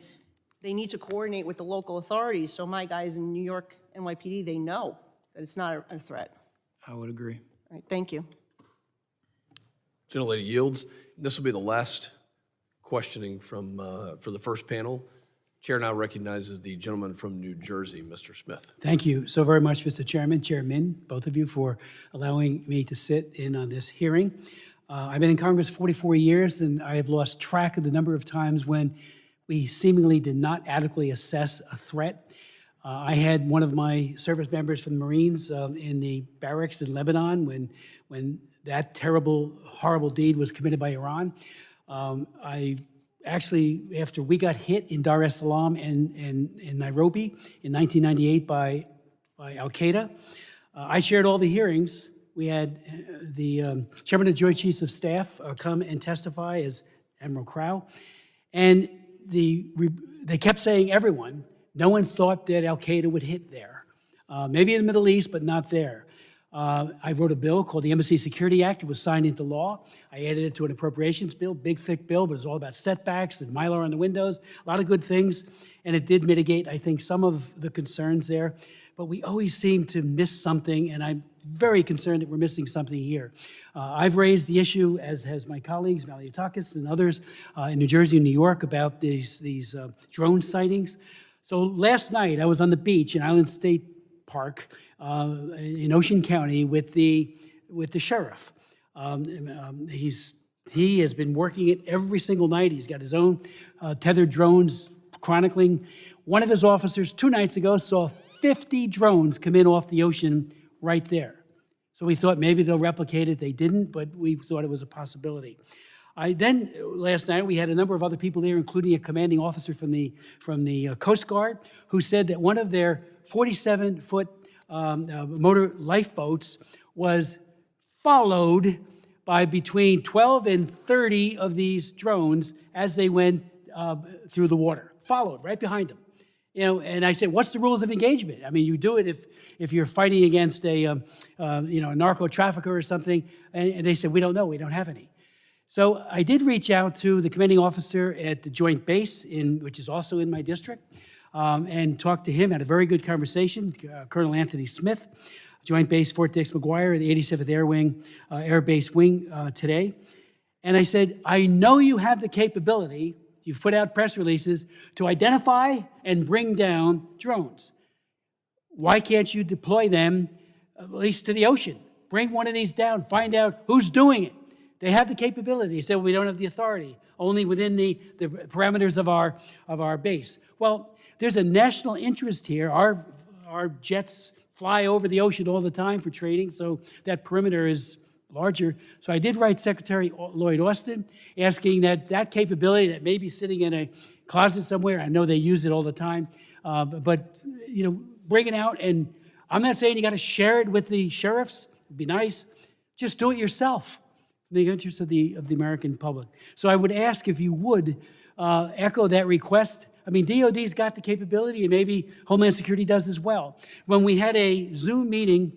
they need to coordinate with the local authorities, so my guys in New York NYPD, they know that it's not a threat. I would agree. All right, thank you. Gentlelady yields. This will be the last questioning for the first panel. Chair now recognizes the gentleman from New Jersey, Mr. Smith. Thank you so very much, Mr. Chairman, Chairman, both of you, for allowing me to sit in on this hearing. I've been in Congress 44 years, and I have lost track of the number of times when we seemingly did not adequately assess a threat. I had one of my service members from the Marines in the barracks in Lebanon when that terrible, horrible deed was committed by Iran. Actually, after we got hit in Dar es Salaam and in Nairobi in 1998 by Al-Qaeda, I chaired all the hearings. We had the Chairman of the Joint Chiefs of Staff come and testify as Admiral Crow. And they kept saying, everyone, no one thought that Al-Qaeda would hit there. Maybe in the Middle East, but not there. I wrote a bill called the Embassy Security Act. It was signed into law. I added it to an appropriations bill, big, thick bill, but it was all about setbacks and Mylar on the windows, a lot of good things. And it did mitigate, I think, some of the concerns there. But we always seem to miss something, and I'm very concerned that we're missing something here. I've raised the issue, as has my colleagues, Maliotakis and others in New Jersey and New York, about these drone sightings. So last night, I was on the beach in Island State Park in Ocean County with the sheriff. He has been working it every single night. He's got his own tethered drones chronicling. One of his officers 2 nights ago saw 50 drones come in off the ocean right there. So we thought maybe they'll replicate it. They didn't, but we thought it was a possibility. Last night, we had a number of other people there, including a commanding officer from the Coast Guard, who said that one of their 47-foot motor lifeboats was followed by between 12 and 30 of these drones as they went through the water, followed right behind them. And I said, what's the rules of engagement? I mean, you do it if you're fighting against a narco trafficker or something. And they said, we don't know, we don't have any. So I did reach out to the commanding officer at the Joint Base, which is also in my district, and talked to him, had a very good conversation, Colonel Anthony Smith, Joint Base Fort Dix McGuire, the 87th Air Wing, Air Base Wing today. And I said, I know you have the capability, you've put out press releases, to identify and bring down drones. Why can't you deploy them, at least to the ocean? Bring one of these down, find out who's doing it. They have the capability. They said, well, we don't have the authority, only within the parameters of our base. Well, there's a national interest here. Our jets fly over the ocean all the time for training, so that perimeter is larger. So I did write Secretary Lloyd Austin asking that capability that may be sitting in a closet somewhere, I know they use it all the time, but bring it out. And I'm not saying you got to share it with the sheriffs. It'd be nice. Just do it yourself in the interest of the American public. So I would ask if you would echo that request. I mean, DOD's got the capability, and maybe Homeland Security does as well. When we had a Zoom meeting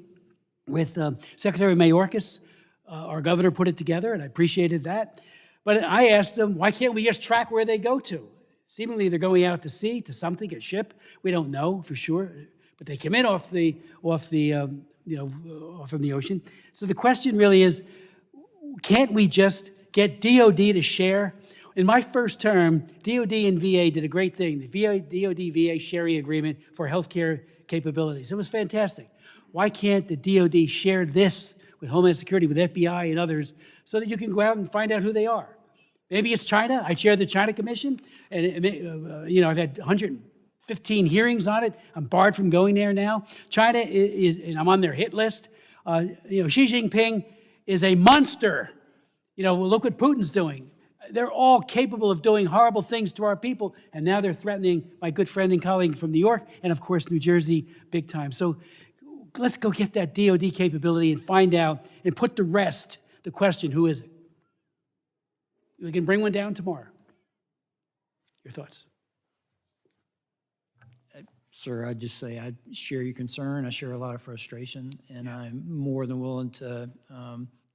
with Secretary Mayorkas, our governor put it together, and I appreciated that. But I asked them, why can't we just track where they go to? Seemingly they're going out to sea, to something, a ship. We don't know for sure, but they come in off from the ocean. So the question really is, can't we just get DOD to share? In my first term, DOD and VA did a great thing, the DOD-VA sharing agreement for healthcare capabilities. It was fantastic. Why can't the DOD share this with Homeland Security, with FBI and others, so that you can go out and find out who they are? Maybe it's China. I chair the China Commission, and I've had 115 hearings on it. I'm barred from going there now. China is, and I'm on their hit list. Xi Jinping is a monster. Look what Putin's doing. They're all capable of doing horrible things to our people, and now they're threatening my good friend and colleague from New York, and of course, New Jersey, big time. So let's go get that DOD capability and find out and put to rest the question, who is it? We can bring one down tomorrow. Your thoughts? Sir, I'd just say I share your concern. I share a lot of frustration, and I'm more than willing to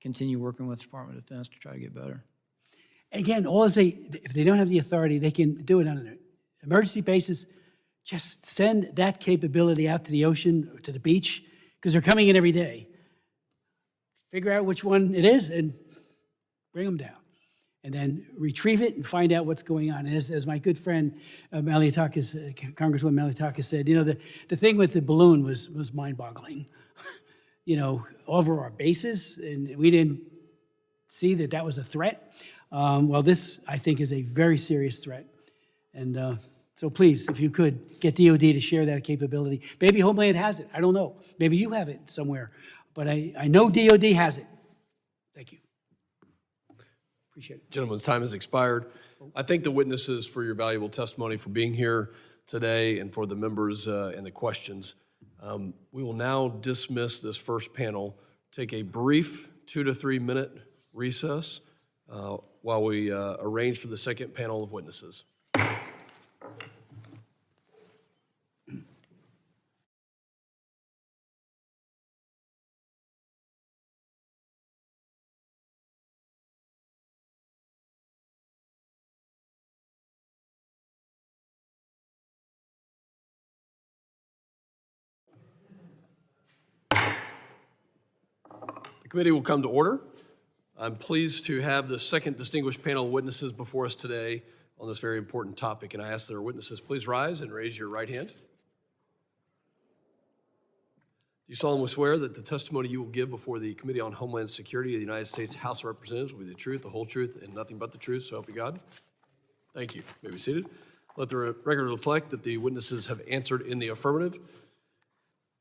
continue working with the Department of Defense to try to get better. Again, if they don't have the authority, they can do it on an emergency basis. Just send that capability out to the ocean or to the beach, because they're coming in every day. Figure out which one it is and bring them down. And then retrieve it and find out what's going on. And as my good friend Congresswoman Malliotakis said, the thing with the balloon was mind-boggling. Over our bases, and we didn't see that was a threat. Well, this, I think, is a very serious threat. And so please, if you could, get DOD to share that capability. Maybe Homeland has it. I don't know. Maybe you have it somewhere. But I know DOD has it. Thank you. Appreciate it. Gentlemen's time has expired. I thank the witnesses for your valuable testimony, for being here today, and for the members and the questions. We will now dismiss this first panel, take a brief 2 to 3 minute recess while we arrange for the second panel of witnesses. The committee will come to order. I'm pleased to have the second distinguished panel of witnesses before us today on this very important topic, and I ask that our witnesses please rise and raise your right hand. Do you solemnly swear that the testimony you will give before the Committee on Homeland Security of the United States House of Representatives will be the truth, the whole truth, and nothing but the truth, so help you God? Thank you. You may be seated. Let the record reflect that the witnesses have answered in the affirmative.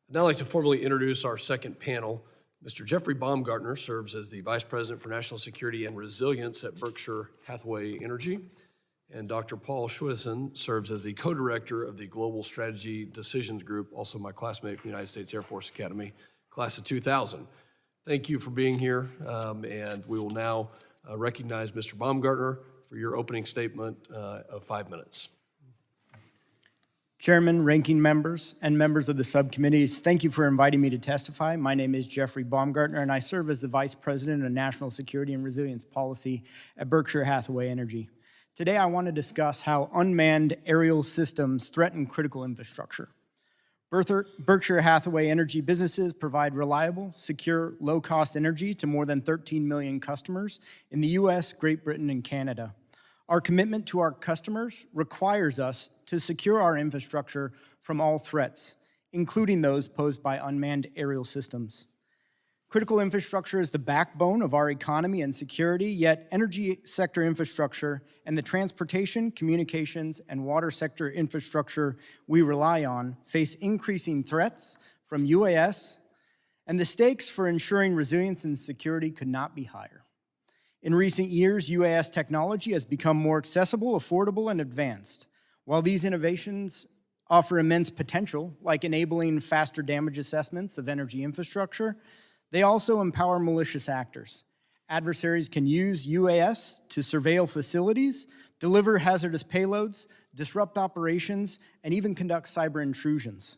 I'd now like to formally introduce our second panel. Mr. Jeffrey Baumgartner serves as the Vice President for National Security and Resilience at Berkshire Hathaway Energy, and Dr. Paul Schwitteson serves as the Co-Director of the Global Strategy Decisions Group, also my classmate from the United States Air Force Academy, class of 2000. Thank you for being here, and we will now recognize Mr. Baumgartner for your opening statement of 5 minutes. Chairman, ranking members, and members of the subcommittees, thank you for inviting me to testify. My name is Jeffrey Baumgartner, and I serve as the Vice President of National Security and Resilience Policy at Berkshire Hathaway Energy. Today, I want to discuss how unmanned aerial systems threaten critical infrastructure. Berkshire Hathaway Energy businesses provide reliable, secure, low-cost energy to more than 13 million customers in the U.S., Great Britain, and Canada. Our commitment to our customers requires us to secure our infrastructure from all threats, including those posed by unmanned aerial systems. Critical infrastructure is the backbone of our economy and security, yet energy sector infrastructure and the transportation, communications, and water sector infrastructure we rely on face increasing threats from UAS, and the stakes for ensuring resilience and security could not be higher. In recent years, UAS technology has become more accessible, affordable, and advanced. While these innovations offer immense potential, like enabling faster damage assessments of energy infrastructure, they also empower malicious actors. Adversaries can use UAS to surveil facilities, deliver hazardous payloads, disrupt operations, and even conduct cyber intrusions.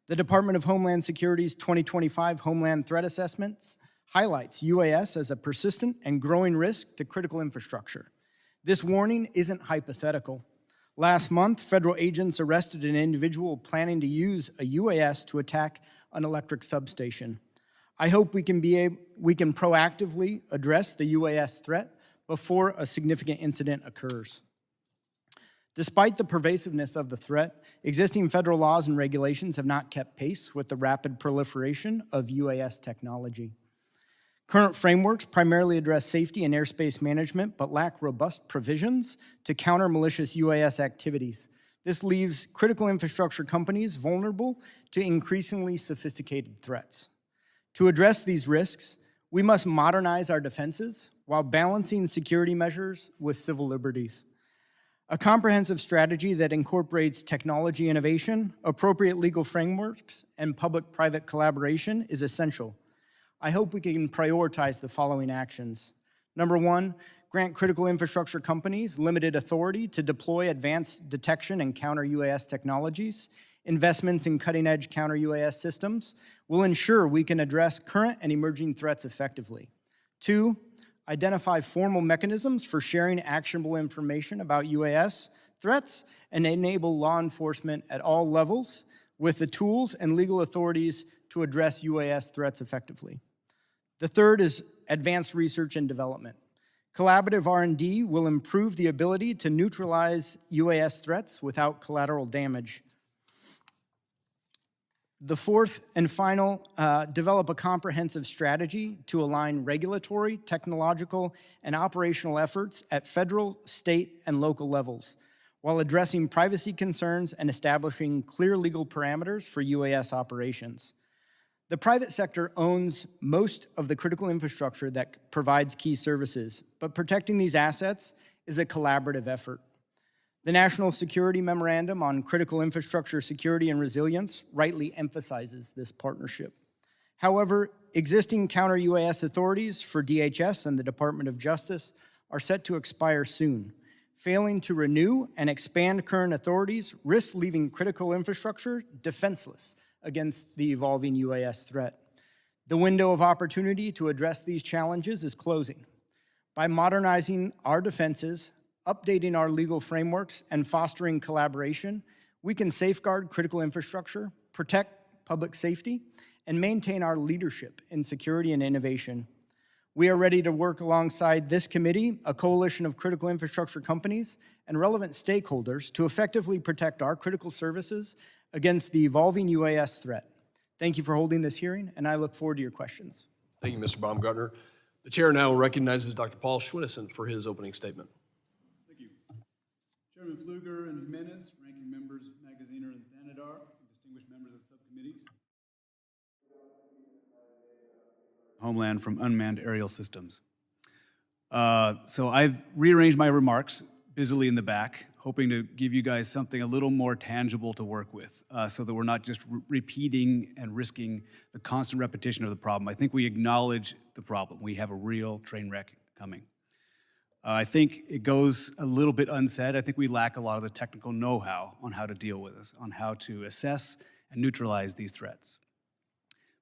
The Department of Homeland Security's 2025 Homeland Threat Assessments highlights UAS as a persistent and growing risk to critical infrastructure. This warning isn't hypothetical. Last month, federal agents arrested an individual planning to use a UAS to attack an electric substation. I hope we can proactively address the UAS threat before a significant incident occurs. Despite the pervasiveness of the threat, existing federal laws and regulations have not kept pace with the rapid proliferation of UAS technology. Current frameworks primarily address safety and airspace management, but lack robust provisions to counter malicious UAS activities. This leaves critical infrastructure companies vulnerable to increasingly sophisticated threats. To address these risks, we must modernize our defenses while balancing security measures with civil liberties. A comprehensive strategy that incorporates technology innovation, appropriate legal frameworks, and public-private collaboration is essential. I hope we can prioritize the following actions. Number one, grant critical infrastructure companies limited authority to deploy advanced detection and counter-UAS technologies. Investments in cutting-edge counter-UAS systems will ensure we can address current and emerging threats effectively. Two, identify formal mechanisms for sharing actionable information about UAS threats and enable law enforcement at all levels with the tools and legal authorities to address UAS threats effectively. The third is advanced research and development. Collaborative R&D will improve the ability to neutralize UAS threats without collateral damage. The fourth and final, develop a comprehensive strategy to align regulatory, technological, and operational efforts at federal, state, and local levels, while addressing privacy concerns and establishing clear legal parameters for UAS operations. The private sector owns most of the critical infrastructure that provides key services, but protecting these assets is a collaborative effort. The National Security Memorandum on Critical Infrastructure Security and Resilience rightly emphasizes this partnership. However, existing counter-UAS authorities for DHS and the Department of Justice are set to expire soon. Failing to renew and expand current authorities risks leaving critical infrastructure defenseless against the evolving UAS threat. The window of opportunity to address these challenges is closing. By modernizing our defenses, updating our legal frameworks, and fostering collaboration, we can safeguard critical infrastructure, protect public safety, and maintain our leadership in security and innovation. We are ready to work alongside this committee, a coalition of critical infrastructure companies, and relevant stakeholders to effectively protect our critical services against the evolving UAS threat. Thank you for holding this hearing, and I look forward to your questions. Thank you, Mr. Baumgartner. The chair now recognizes Dr. Paul Schwinnesen for his opening statement. Thank you. Chairman Pfluger and Jimenez, ranking members Magaziner and Thanadar, distinguished members of the subcommittees. Homeland from unmanned aerial systems. So I've rearranged my remarks busily in the back, hoping to give you guys something a little more tangible to work with so that we're not just repeating and risking the constant repetition of the problem. I think we acknowledge the problem. We have a real train wreck coming. I think it goes a little bit unsaid. I think we lack a lot of the technical know-how on how to deal with this, on how to assess and neutralize these threats.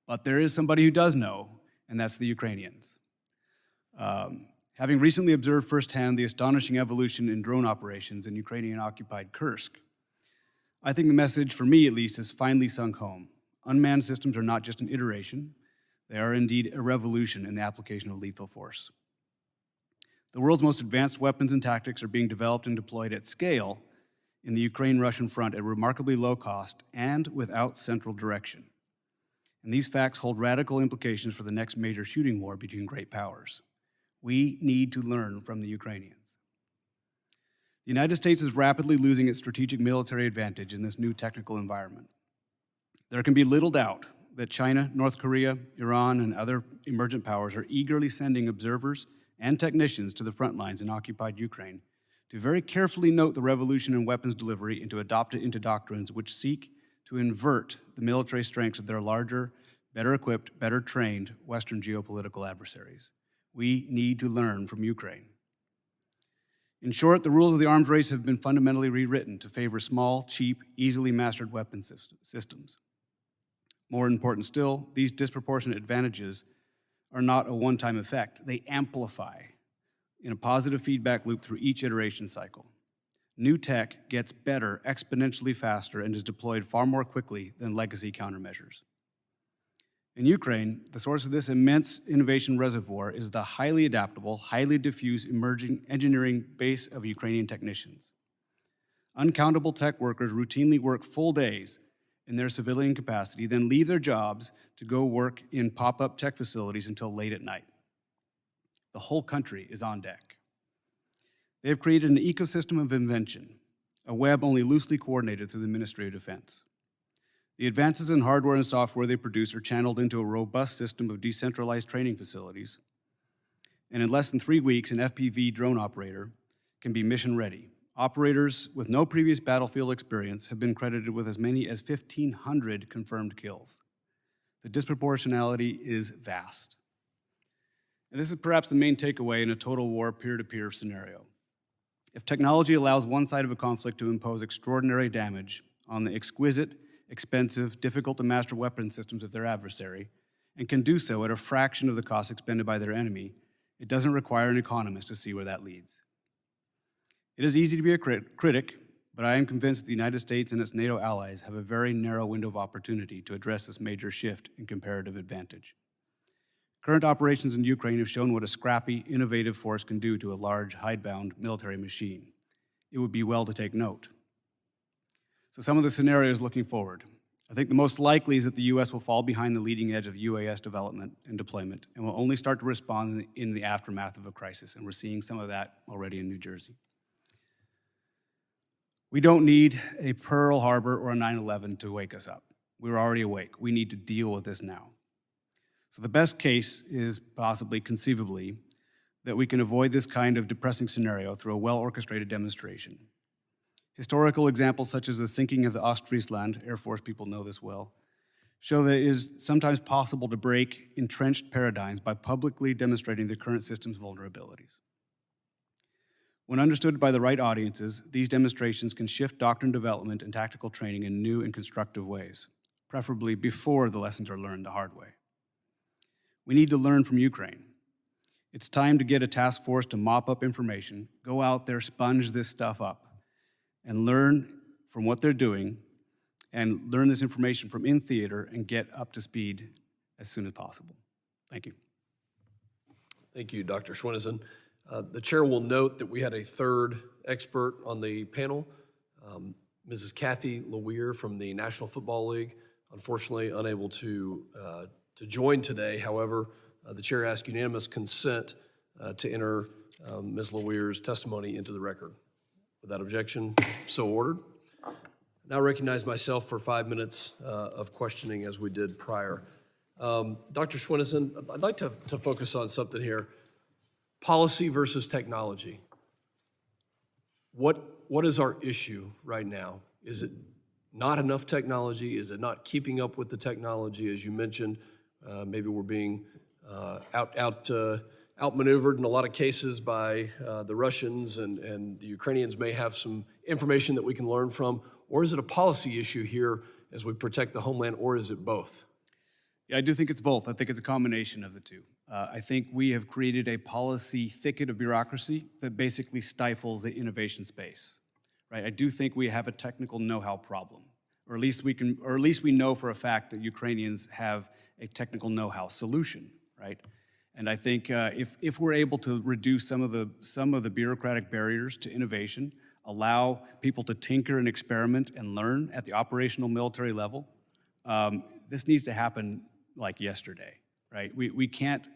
But there is somebody who does know, and that's the Ukrainians. Having recently observed firsthand the astonishing evolution in drone operations in Ukrainian-occupied Kursk, I think the message, for me at least, has finally sunk home. Unmanned systems are not just an iteration, they are indeed a revolution in the application of lethal force. The world's most advanced weapons and tactics are being developed and deployed at scale in the Ukraine-Russian front at remarkably low cost and without central direction. And these facts hold radical implications for the next major shooting war between great powers. We need to learn from the Ukrainians. The United States is rapidly losing its strategic military advantage in this new technical environment. There can be little doubt that China, North Korea, Iran, and other emergent powers are eagerly sending observers and technicians to the front lines in occupied Ukraine to very carefully note the revolution in weapons delivery and to adopt it into doctrines which seek to invert the military strengths of their larger, better equipped, better trained Western geopolitical adversaries. We need to learn from Ukraine. In short, the rules of the arms race have been fundamentally rewritten to favor small, cheap, easily mastered weapon systems. More important still, these disproportionate advantages are not a one-time effect. They amplify in a positive feedback loop through each iteration cycle. New tech gets better exponentially faster and is deployed far more quickly than legacy countermeasures. In Ukraine, the source of this immense innovation reservoir is the highly adaptable, highly diffuse emerging engineering base of Ukrainian technicians. Uncountable tech workers routinely work full days in their civilian capacity, then leave their jobs to go work in pop-up tech facilities until late at night. The whole country is on deck. They have created an ecosystem of invention, a web only loosely coordinated through the Ministry of Defense. The advances in hardware and software they produce are channeled into a robust system of decentralized training facilities. And in less than 3 weeks, an FPV drone operator can be mission ready. Operators with no previous battlefield experience have been credited with as many as 1,500 confirmed kills. The disproportionality is vast. And this is perhaps the main takeaway in a total war peer-to-peer scenario. If technology allows one side of a conflict to impose extraordinary damage on the exquisite, expensive, difficult-to-master weapon systems of their adversary, and can do so at a fraction of the cost expended by their enemy, it doesn't require an economist to see where that leads. It is easy to be a critic, but I am convinced that the United States and its NATO allies have a very narrow window of opportunity to address this major shift in comparative advantage. Current operations in Ukraine have shown what a scrappy, innovative force can do to a large, hidebound military machine. It would be well to take note. So some of the scenarios looking forward. I think the most likely is that the U.S. will fall behind the leading edge of UAS development and deployment and will only start to respond in the aftermath of a crisis, and we're seeing some of that already in New Jersey. We don't need a Pearl Harbor or a 9/11 to wake us up. We're already awake. We need to deal with this now. So the best case is possibly, conceivably, that we can avoid this kind of depressing scenario through a well-orchestrated demonstration. Historical examples such as the sinking of the Ostfriesland, Air Force people know this well, show that it is sometimes possible to break entrenched paradigms by publicly demonstrating the current system's vulnerabilities. When understood by the right audiences, these demonstrations can shift doctrine development and tactical training in new and constructive ways, preferably before the lessons are learned the hard way. We need to learn from Ukraine. It's time to get a task force to mop up information, go out there, sponge this stuff up, and learn from what they're doing, and learn this information from in theater and get up to speed as soon as possible. Thank you. Thank you, Dr. Schwennesen. The chair will note that we had a third expert on the panel, Mrs. Kathy Leweir from the National Football League, unfortunately unable to join today. However, the chair asked unanimous consent to enter Ms. Leweir's testimony into the record. Without objection, so ordered. Now recognize myself for 5 minutes of questioning as we did prior. Dr. Schwennesen, I'd like to focus on something here. Policy versus technology. What is our issue right now? Is it not enough technology? Is it not keeping up with the technology? As you mentioned, maybe we're being outmaneuvered in a lot of cases by the Russians, and the Ukrainians may have some information that we can learn from. Or is it a policy issue here as we protect the homeland, or is it both? Yeah, I do think it's both. I think it's a combination of the two. I think we have created a policy thicket of bureaucracy that basically stifles the innovation space, right? I do think we have a technical know-how problem, or at least we know for a fact that Ukrainians have a technical know-how solution, right? And I think if we're able to reduce some of the bureaucratic barriers to innovation, allow people to tinker and experiment and learn at the operational military level, this needs to happen like yesterday, right? We can't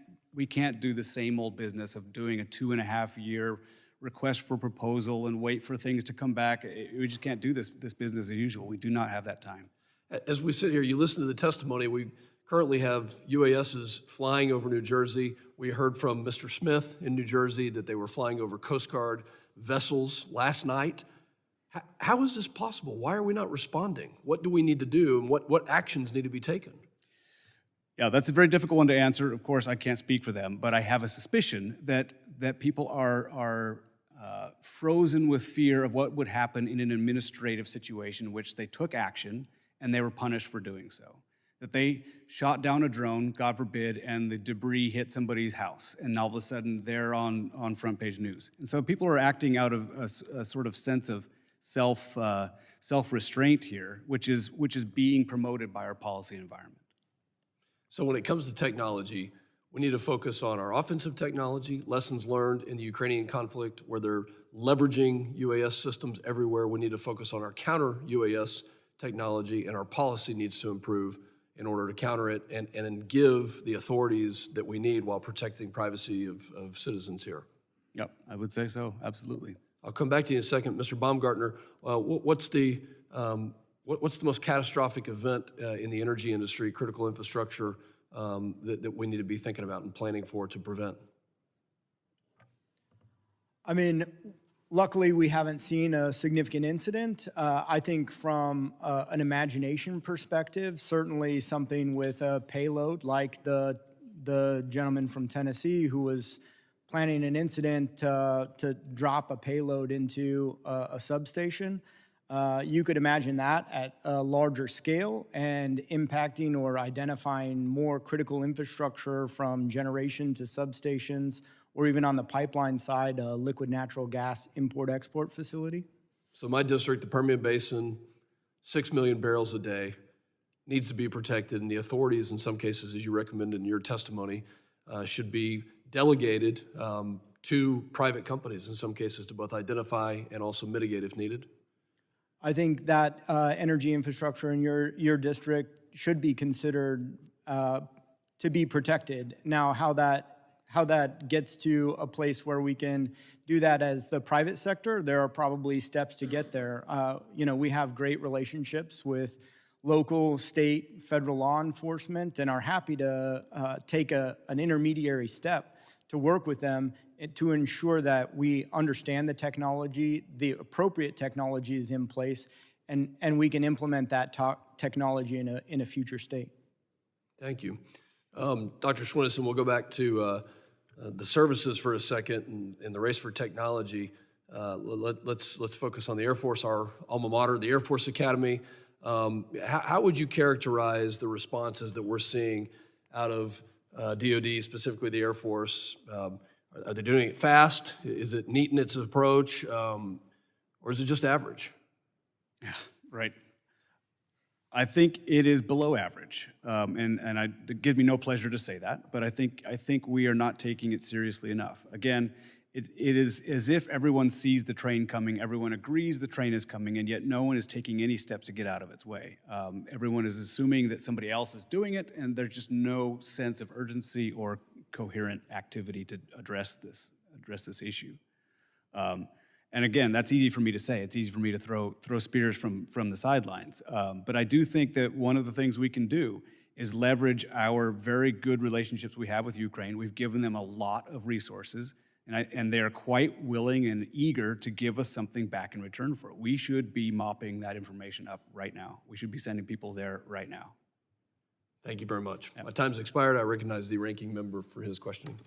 do the same old business of doing a 2.5-year request for proposal and wait for things to come back. We just can't do this business as usual. We do not have that time. As we sit here, you listen to the testimony, we currently have UASs flying over New Jersey. We heard from Mr. Smith in New Jersey that they were flying over Coast Guard vessels last night. How is this possible? Why are we not responding? What do we need to do, and what actions need to be taken? Yeah, that's a very difficult one to answer. Of course, I can't speak for them, but I have a suspicion that people are frozen with fear of what would happen in an administrative situation in which they took action and they were punished for doing so. That they shot down a drone, God forbid, and the debris hit somebody's house, and all of a sudden they're on front page news. And so people are acting out of a sort of sense of self-restraint here, which is being promoted by our policy environment. So when it comes to technology, we need to focus on our offensive technology, lessons learned in the Ukrainian conflict where they're leveraging UAS systems everywhere. We need to focus on our counter-UAS technology, and our policy needs to improve in order to counter it and give the authorities that we need while protecting privacy of citizens here. Yep, I would say so, absolutely. I'll come back to you in a second. Mr. Baumgartner, what's the most catastrophic event in the energy industry, critical infrastructure, that we need to be thinking about and planning for to prevent? I mean, luckily we haven't seen a significant incident. I think from an imagination perspective, certainly something with a payload like the gentleman from Tennessee who was planning an incident to drop a payload into a substation. You could imagine that at a larger scale and impacting or identifying more critical infrastructure from generation to substations, or even on the pipeline side, a liquid natural gas import-export facility. So my district, the Permian Basin, 6 million barrels a day, needs to be protected, and the authorities, in some cases, as you recommended in your testimony, should be delegated to private companies, in some cases, to both identify and also mitigate if needed. I think that energy infrastructure in your district should be considered to be protected. Now, how that gets to a place where we can do that as the private sector, there are probably steps to get there. We have great relationships with local, state, federal law enforcement, and are happy to take an intermediary step to work with them to ensure that we understand the technology, the appropriate technology is in place, and we can implement that technology in a future state. Thank you. Dr. Schwinnison, we'll go back to the services for a second and the race for technology. Let's focus on the Air Force, our alma mater, the Air Force Academy. How would you characterize the responses that we're seeing out of DoD, specifically the Air Force? Are they doing it fast? Is it neat in its approach? Or is it just average? Yeah, right. I think it is below average, it gives me no pleasure to say that, but I think we are not taking it seriously enough. Again, it is as if everyone sees the train coming, everyone agrees the train is coming, and yet no one is taking any steps to get out of its way. Everyone is assuming that somebody else is doing it, and there's just no sense of urgency or coherent activity to address this issue. And again, that's easy for me to say. It's easy for me to throw spears from the sidelines. But I do think that one of the things we can do is leverage our very good relationships we have with Ukraine. We've given them a lot of resources, and they're quite willing and eager to give us something back in return for it. We should be mopping that information up right now. We should be sending people there right now. Thank you very much. My time's expired. I recognize the ranking member for his questioning.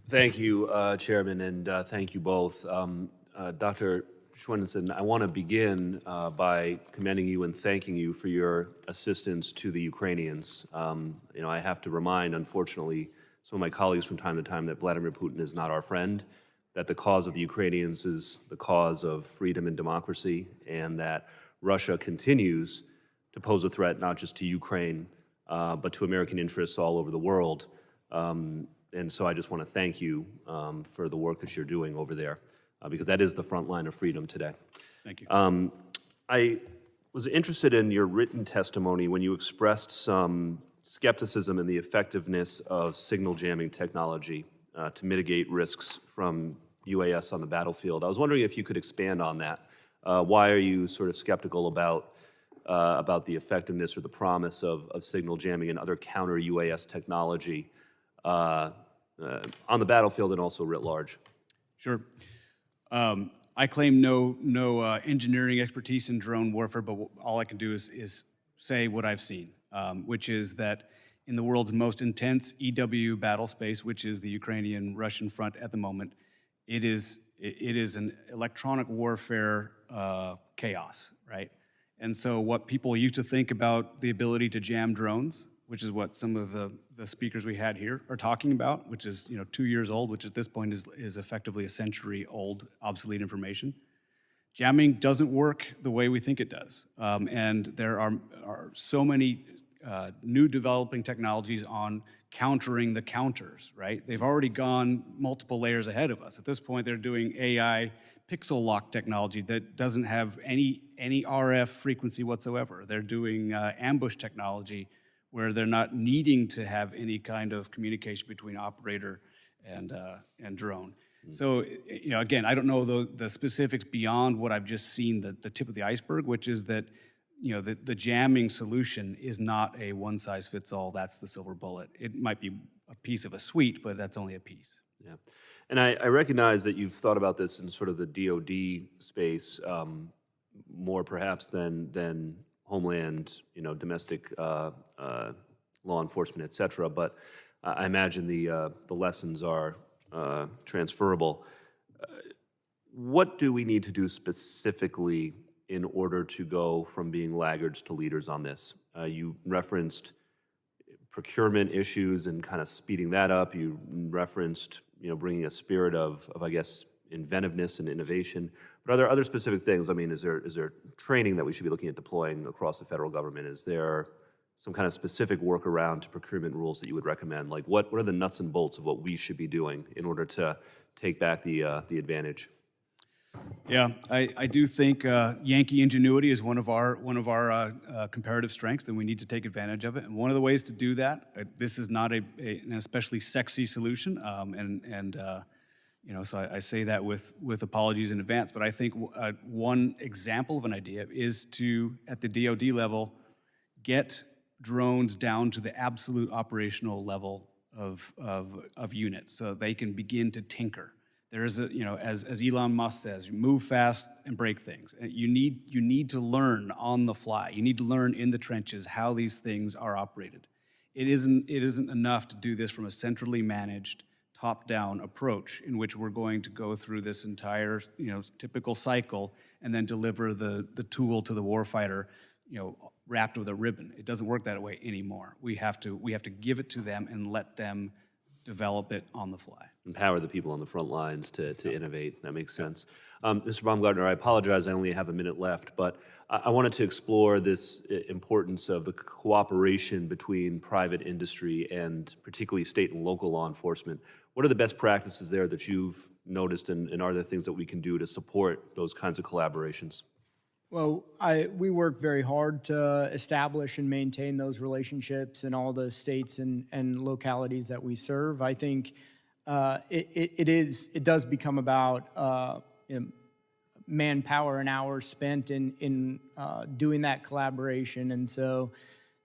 Thank you, Chairman, and thank you both. Dr. Schwinnison, I want to begin by commending you and thanking you for your assistance to the Ukrainians. I have to remind, unfortunately, some of my colleagues from time to time that Vladimir Putin is not our friend, that the cause of the Ukrainians is the cause of freedom and democracy, and that Russia continues to pose a threat not just to Ukraine, but to American interests all over the world. And so I just want to thank you for the work that you're doing over there, because that is the front line of freedom today. Thank you. I was interested in your written testimony when you expressed some skepticism in the effectiveness of signal jamming technology to mitigate risks from UAS on the battlefield. I was wondering if you could expand on that. Why are you sort of skeptical about about the effectiveness or the promise of signal jamming and other counter UAS technology on the battlefield and also writ large? Sure. I claim no engineering expertise in drone warfare, but all I can do is say what I've seen, which is that in the world's most intense EW battle space, which is the Ukrainian-Russian front at the moment, it is an electronic warfare chaos, right? And so what people used to think about the ability to jam drones, which is what some of the speakers we had here are talking about, which is 2 years old, which at this point is effectively a century-old obsolete information. Jamming doesn't work the way we think it does. And there are so many new developing technologies on countering the counters, right? They've already gone multiple layers ahead of us. At this point, they're doing AI pixel lock technology that doesn't have any RF frequency whatsoever. They're doing ambush technology where they're not needing to have any kind of communication between operator and drone. So, again, I don't know the specifics beyond what I've just seen, the tip of the iceberg, which is that, the jamming solution is not a one-size-fits-all, that's the silver bullet. It might be a piece of a suite, but that's only a piece. Yeah. And I recognize that you've thought about this in sort of the DoD space more perhaps than Homeland, domestic law enforcement, et cetera. But I imagine the lessons are transferable. What do we need to do specifically in order to go from being laggards to leaders on this? You referenced procurement issues and kind of speeding that up. You referenced, bringing a spirit of I guess, inventiveness and innovation. But are there other specific things? I mean, is there training that we should be looking at deploying across the federal government? Is there some kind of specific workaround to procurement rules that you would recommend? Like, what are the nuts and bolts of what we should be doing in order to take back the advantage? Yeah, I do think Yankee ingenuity is one of our comparative strengths, and we need to take advantage of it. And one of the ways to do that, this is not an especially sexy solution, so I say that with apologies in advance. But I think one example of an idea is to, at the DoD level, get drones down to the absolute operational level of units, so they can begin to tinker. There is as Elon Musk says, move fast and break things. You need to learn on the fly. You need to learn in the trenches how these things are operated. It isn't enough to do this from a centrally managed, top-down approach in which we're going to go through this entire typical cycle and then deliver the tool to the warfighter, wrapped with a ribbon. It doesn't work that way anymore. We have to give it to them and let them develop it on the fly. Empower the people on the front lines to innovate. That makes sense. Mr. Baumgartner, I apologize, I only have a minute left, but I wanted to explore this importance of the cooperation between private industry and particularly state and local law enforcement. What are the best practices there that you've noticed, and are there things that we can do to support those kinds of collaborations? Well, we work very hard to establish and maintain those relationships in all the states and localities that we serve. I think it does become about manpower and hours spent in doing that collaboration, and so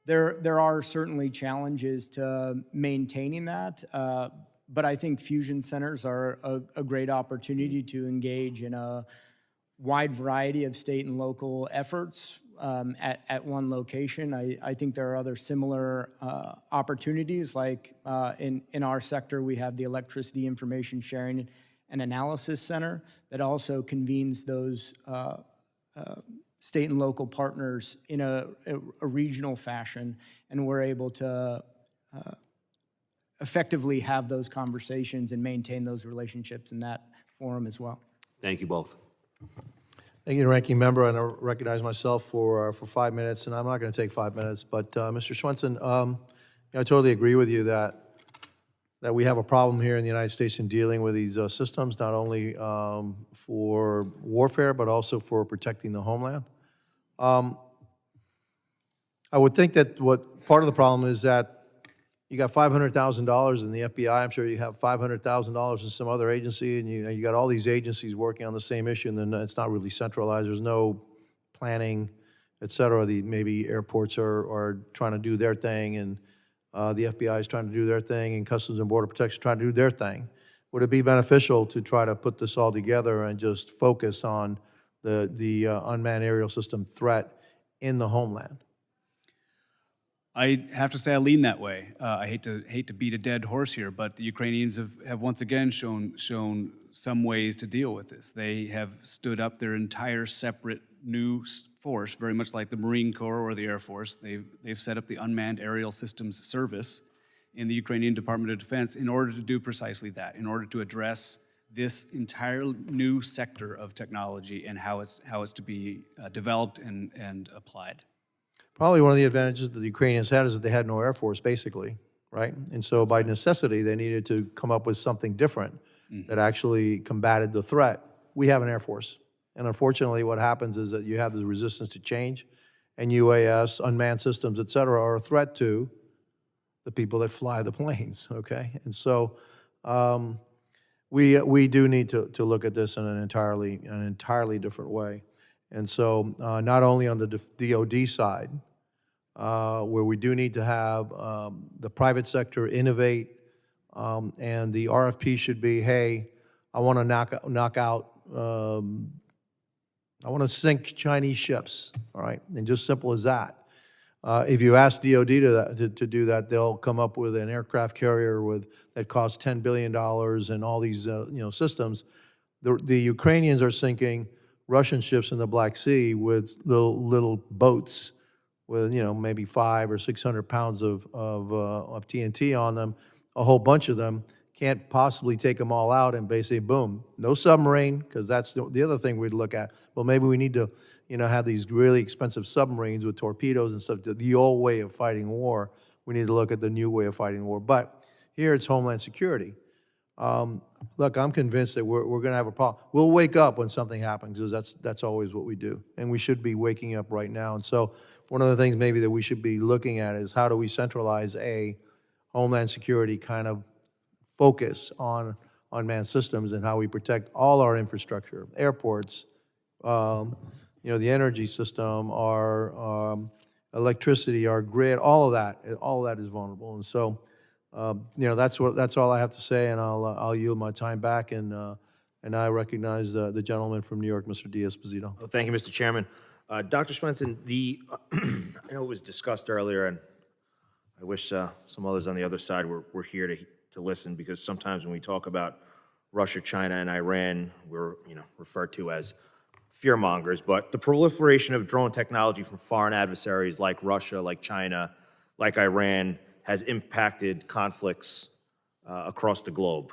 there are certainly challenges to maintaining that. But I think fusion centers are a great opportunity to engage in a wide variety of state and local efforts at one location. I think there are other similar opportunities, like in our sector, we have the Electricity Information Sharing and Analysis Center that also convenes those state and local partners in a regional fashion, and we're able to effectively have those conversations and maintain those relationships in that forum as well. Thank you both. Thank you, Ranking Member, and I recognize myself for 5 minutes, and I'm not going to take 5 minutes, but Mr. Swenson, I totally agree with you that we have a problem here in the United States in dealing with these systems, not only for warfare, but also for protecting the homeland. I would think that what part of the problem is that you got $500,000 in the FBI. I'm sure you have $500,000 in some other agency, and you got all these agencies working on the same issue, and then it's not really centralized. There's no planning et cetera. Maybe airports are trying to do their thing, and the FBI is trying to do their thing, and Customs and Border Protection is trying to do their thing. Would it be beneficial to try to put this all together and just focus on the unmanned aerial system threat in the homeland? I have to say I lean that way. I hate to beat a dead horse here, but the Ukrainians have once again shown some ways to deal with this. They have stood up their entire separate new force, very much like the Marine Corps or the Air Force. They've set up the Unmanned Aerial Systems Service in the Ukrainian Department of Defense in order to do precisely that, in order to address this entire new sector of technology and how it's to be developed and applied. Probably one of the advantages that the Ukrainians had is that they had no Air Force, basically, right? And so by necessity, they needed to come up with something different that actually combated the threat. We have an Air Force. And unfortunately, what happens is that you have the resistance to change, and UAS, unmanned systems, et cetera, are a threat to the people that fly the planes, okay? And so we do need to look at this in an entirely different way. And so not only on the DoD side, where we do need to have the private sector innovate, and the RFP should be, hey, I want to knock out, I want to sink Chinese ships, all right? And just simple as that. If you ask DoD to do that, they'll come up with an aircraft carrier that costs $10 billion and all these systems. The Ukrainians are sinking Russian ships in the Black Sea with little boats with maybe 500 or 600 pounds of TNT on them. A whole bunch of them can't possibly take them all out, and basically, boom, no submarine, because that's the other thing we'd look at. Well, maybe we need to have these really expensive submarines with torpedoes and stuff. The old way of fighting war. We need to look at the new way of fighting war. But here it's Homeland Security. Look, I'm convinced that we're going to have a problem. We'll wake up when something happens, because that's always what we do. And we should be waking up right now. And so one of the things maybe that we should be looking at is how do we centralize a Homeland Security kind of focus on unmanned systems and how we protect all our infrastructure, airports, the energy system, our electricity, our grid, all of that is vulnerable. And so, that's all I have to say, and I'll yield my time back, and I recognize the gentleman from New York, Mr. Diaz-Posito. Well, thank you, Mr. Chairman. Dr. Swenson, I know it was discussed earlier, and I wish some others on the other side were here to listen, because sometimes when we talk about Russia, China, and Iran, we're referred to as fearmongers. But the proliferation of drone technology from foreign adversaries like Russia, like China, like Iran, has impacted conflicts across the globe.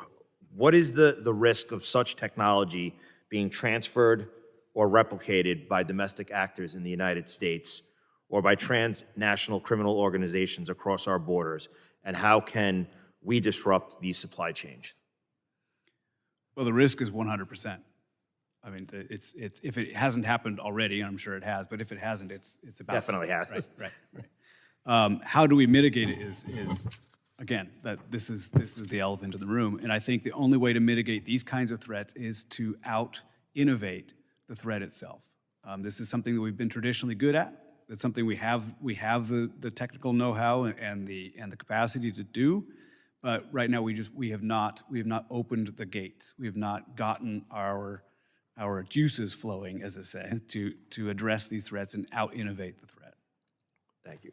What is the risk of such technology being transferred or replicated by domestic actors in the United States or by transnational criminal organizations across our borders? And how can we disrupt these supply chains? Well, the risk is 100%. I mean, it's if it hasn't happened already, and I'm sure it has, but if it hasn't, it's about Definitely has. Right. How do we mitigate it is again, that this is the elephant in the room. And I think the only way to mitigate these kinds of threats is to out-innovate the threat itself. This is something that we've been traditionally good at. It's something we have the technical know-how and the capacity to do. But right now we have not opened the gates. We have not gotten our juices flowing, as I say, to address ththese threats and out-innovate the threat. Thank you.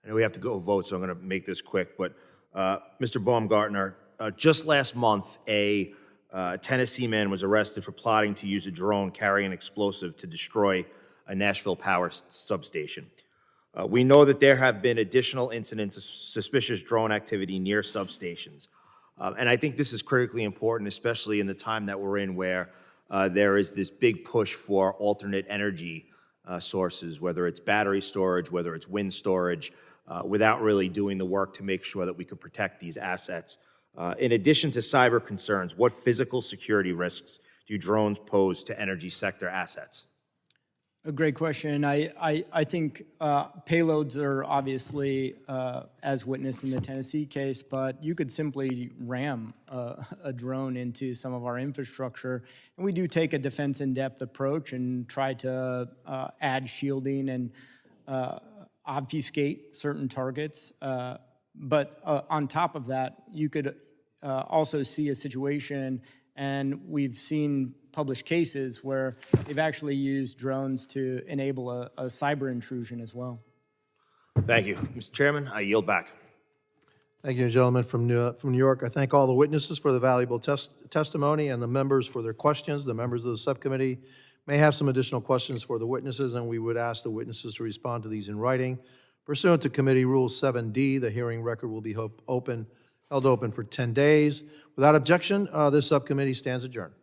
I know we have to go vote, so I'm going to make this quick. But Mr. Baumgartner, just last month, a Tennessee man was arrested for plotting to use a drone carrying an explosive to destroy a Nashville power substation. We know that there have been additional incidents of suspicious drone activity near substations. And I think this is critically important, especially in the time that we're in, where there is this big push for alternate energy sources, whether it's battery storage, whether it's wind storage, without really doing the work to make sure that we could protect these assets. In addition to cyber concerns, what physical security risks do drones pose to energy sector assets? A great question. I think payloads are obviously, as witnessed in the Tennessee case, but you could simply ram a drone into some of our infrastructure. And we do take a defense in-depth approach and try to add shielding and obfuscate certain targets. But on top of that, you could also see a situation, and we've seen published cases where they've actually used drones to enable a cyber intrusion as well. Thank you. Mr. Chairman, I yield back. Thank you, gentlemen from New York. I thank all the witnesses for the valuable testimony and the members for their questions. The members of the subcommittee may have some additional questions for the witnesses, and we would ask the witnesses to respond to these in writing. Pursuant to Committee Rule 7D, the hearing record will be held open for 10 days. Without objection, this subcommittee stands adjourned.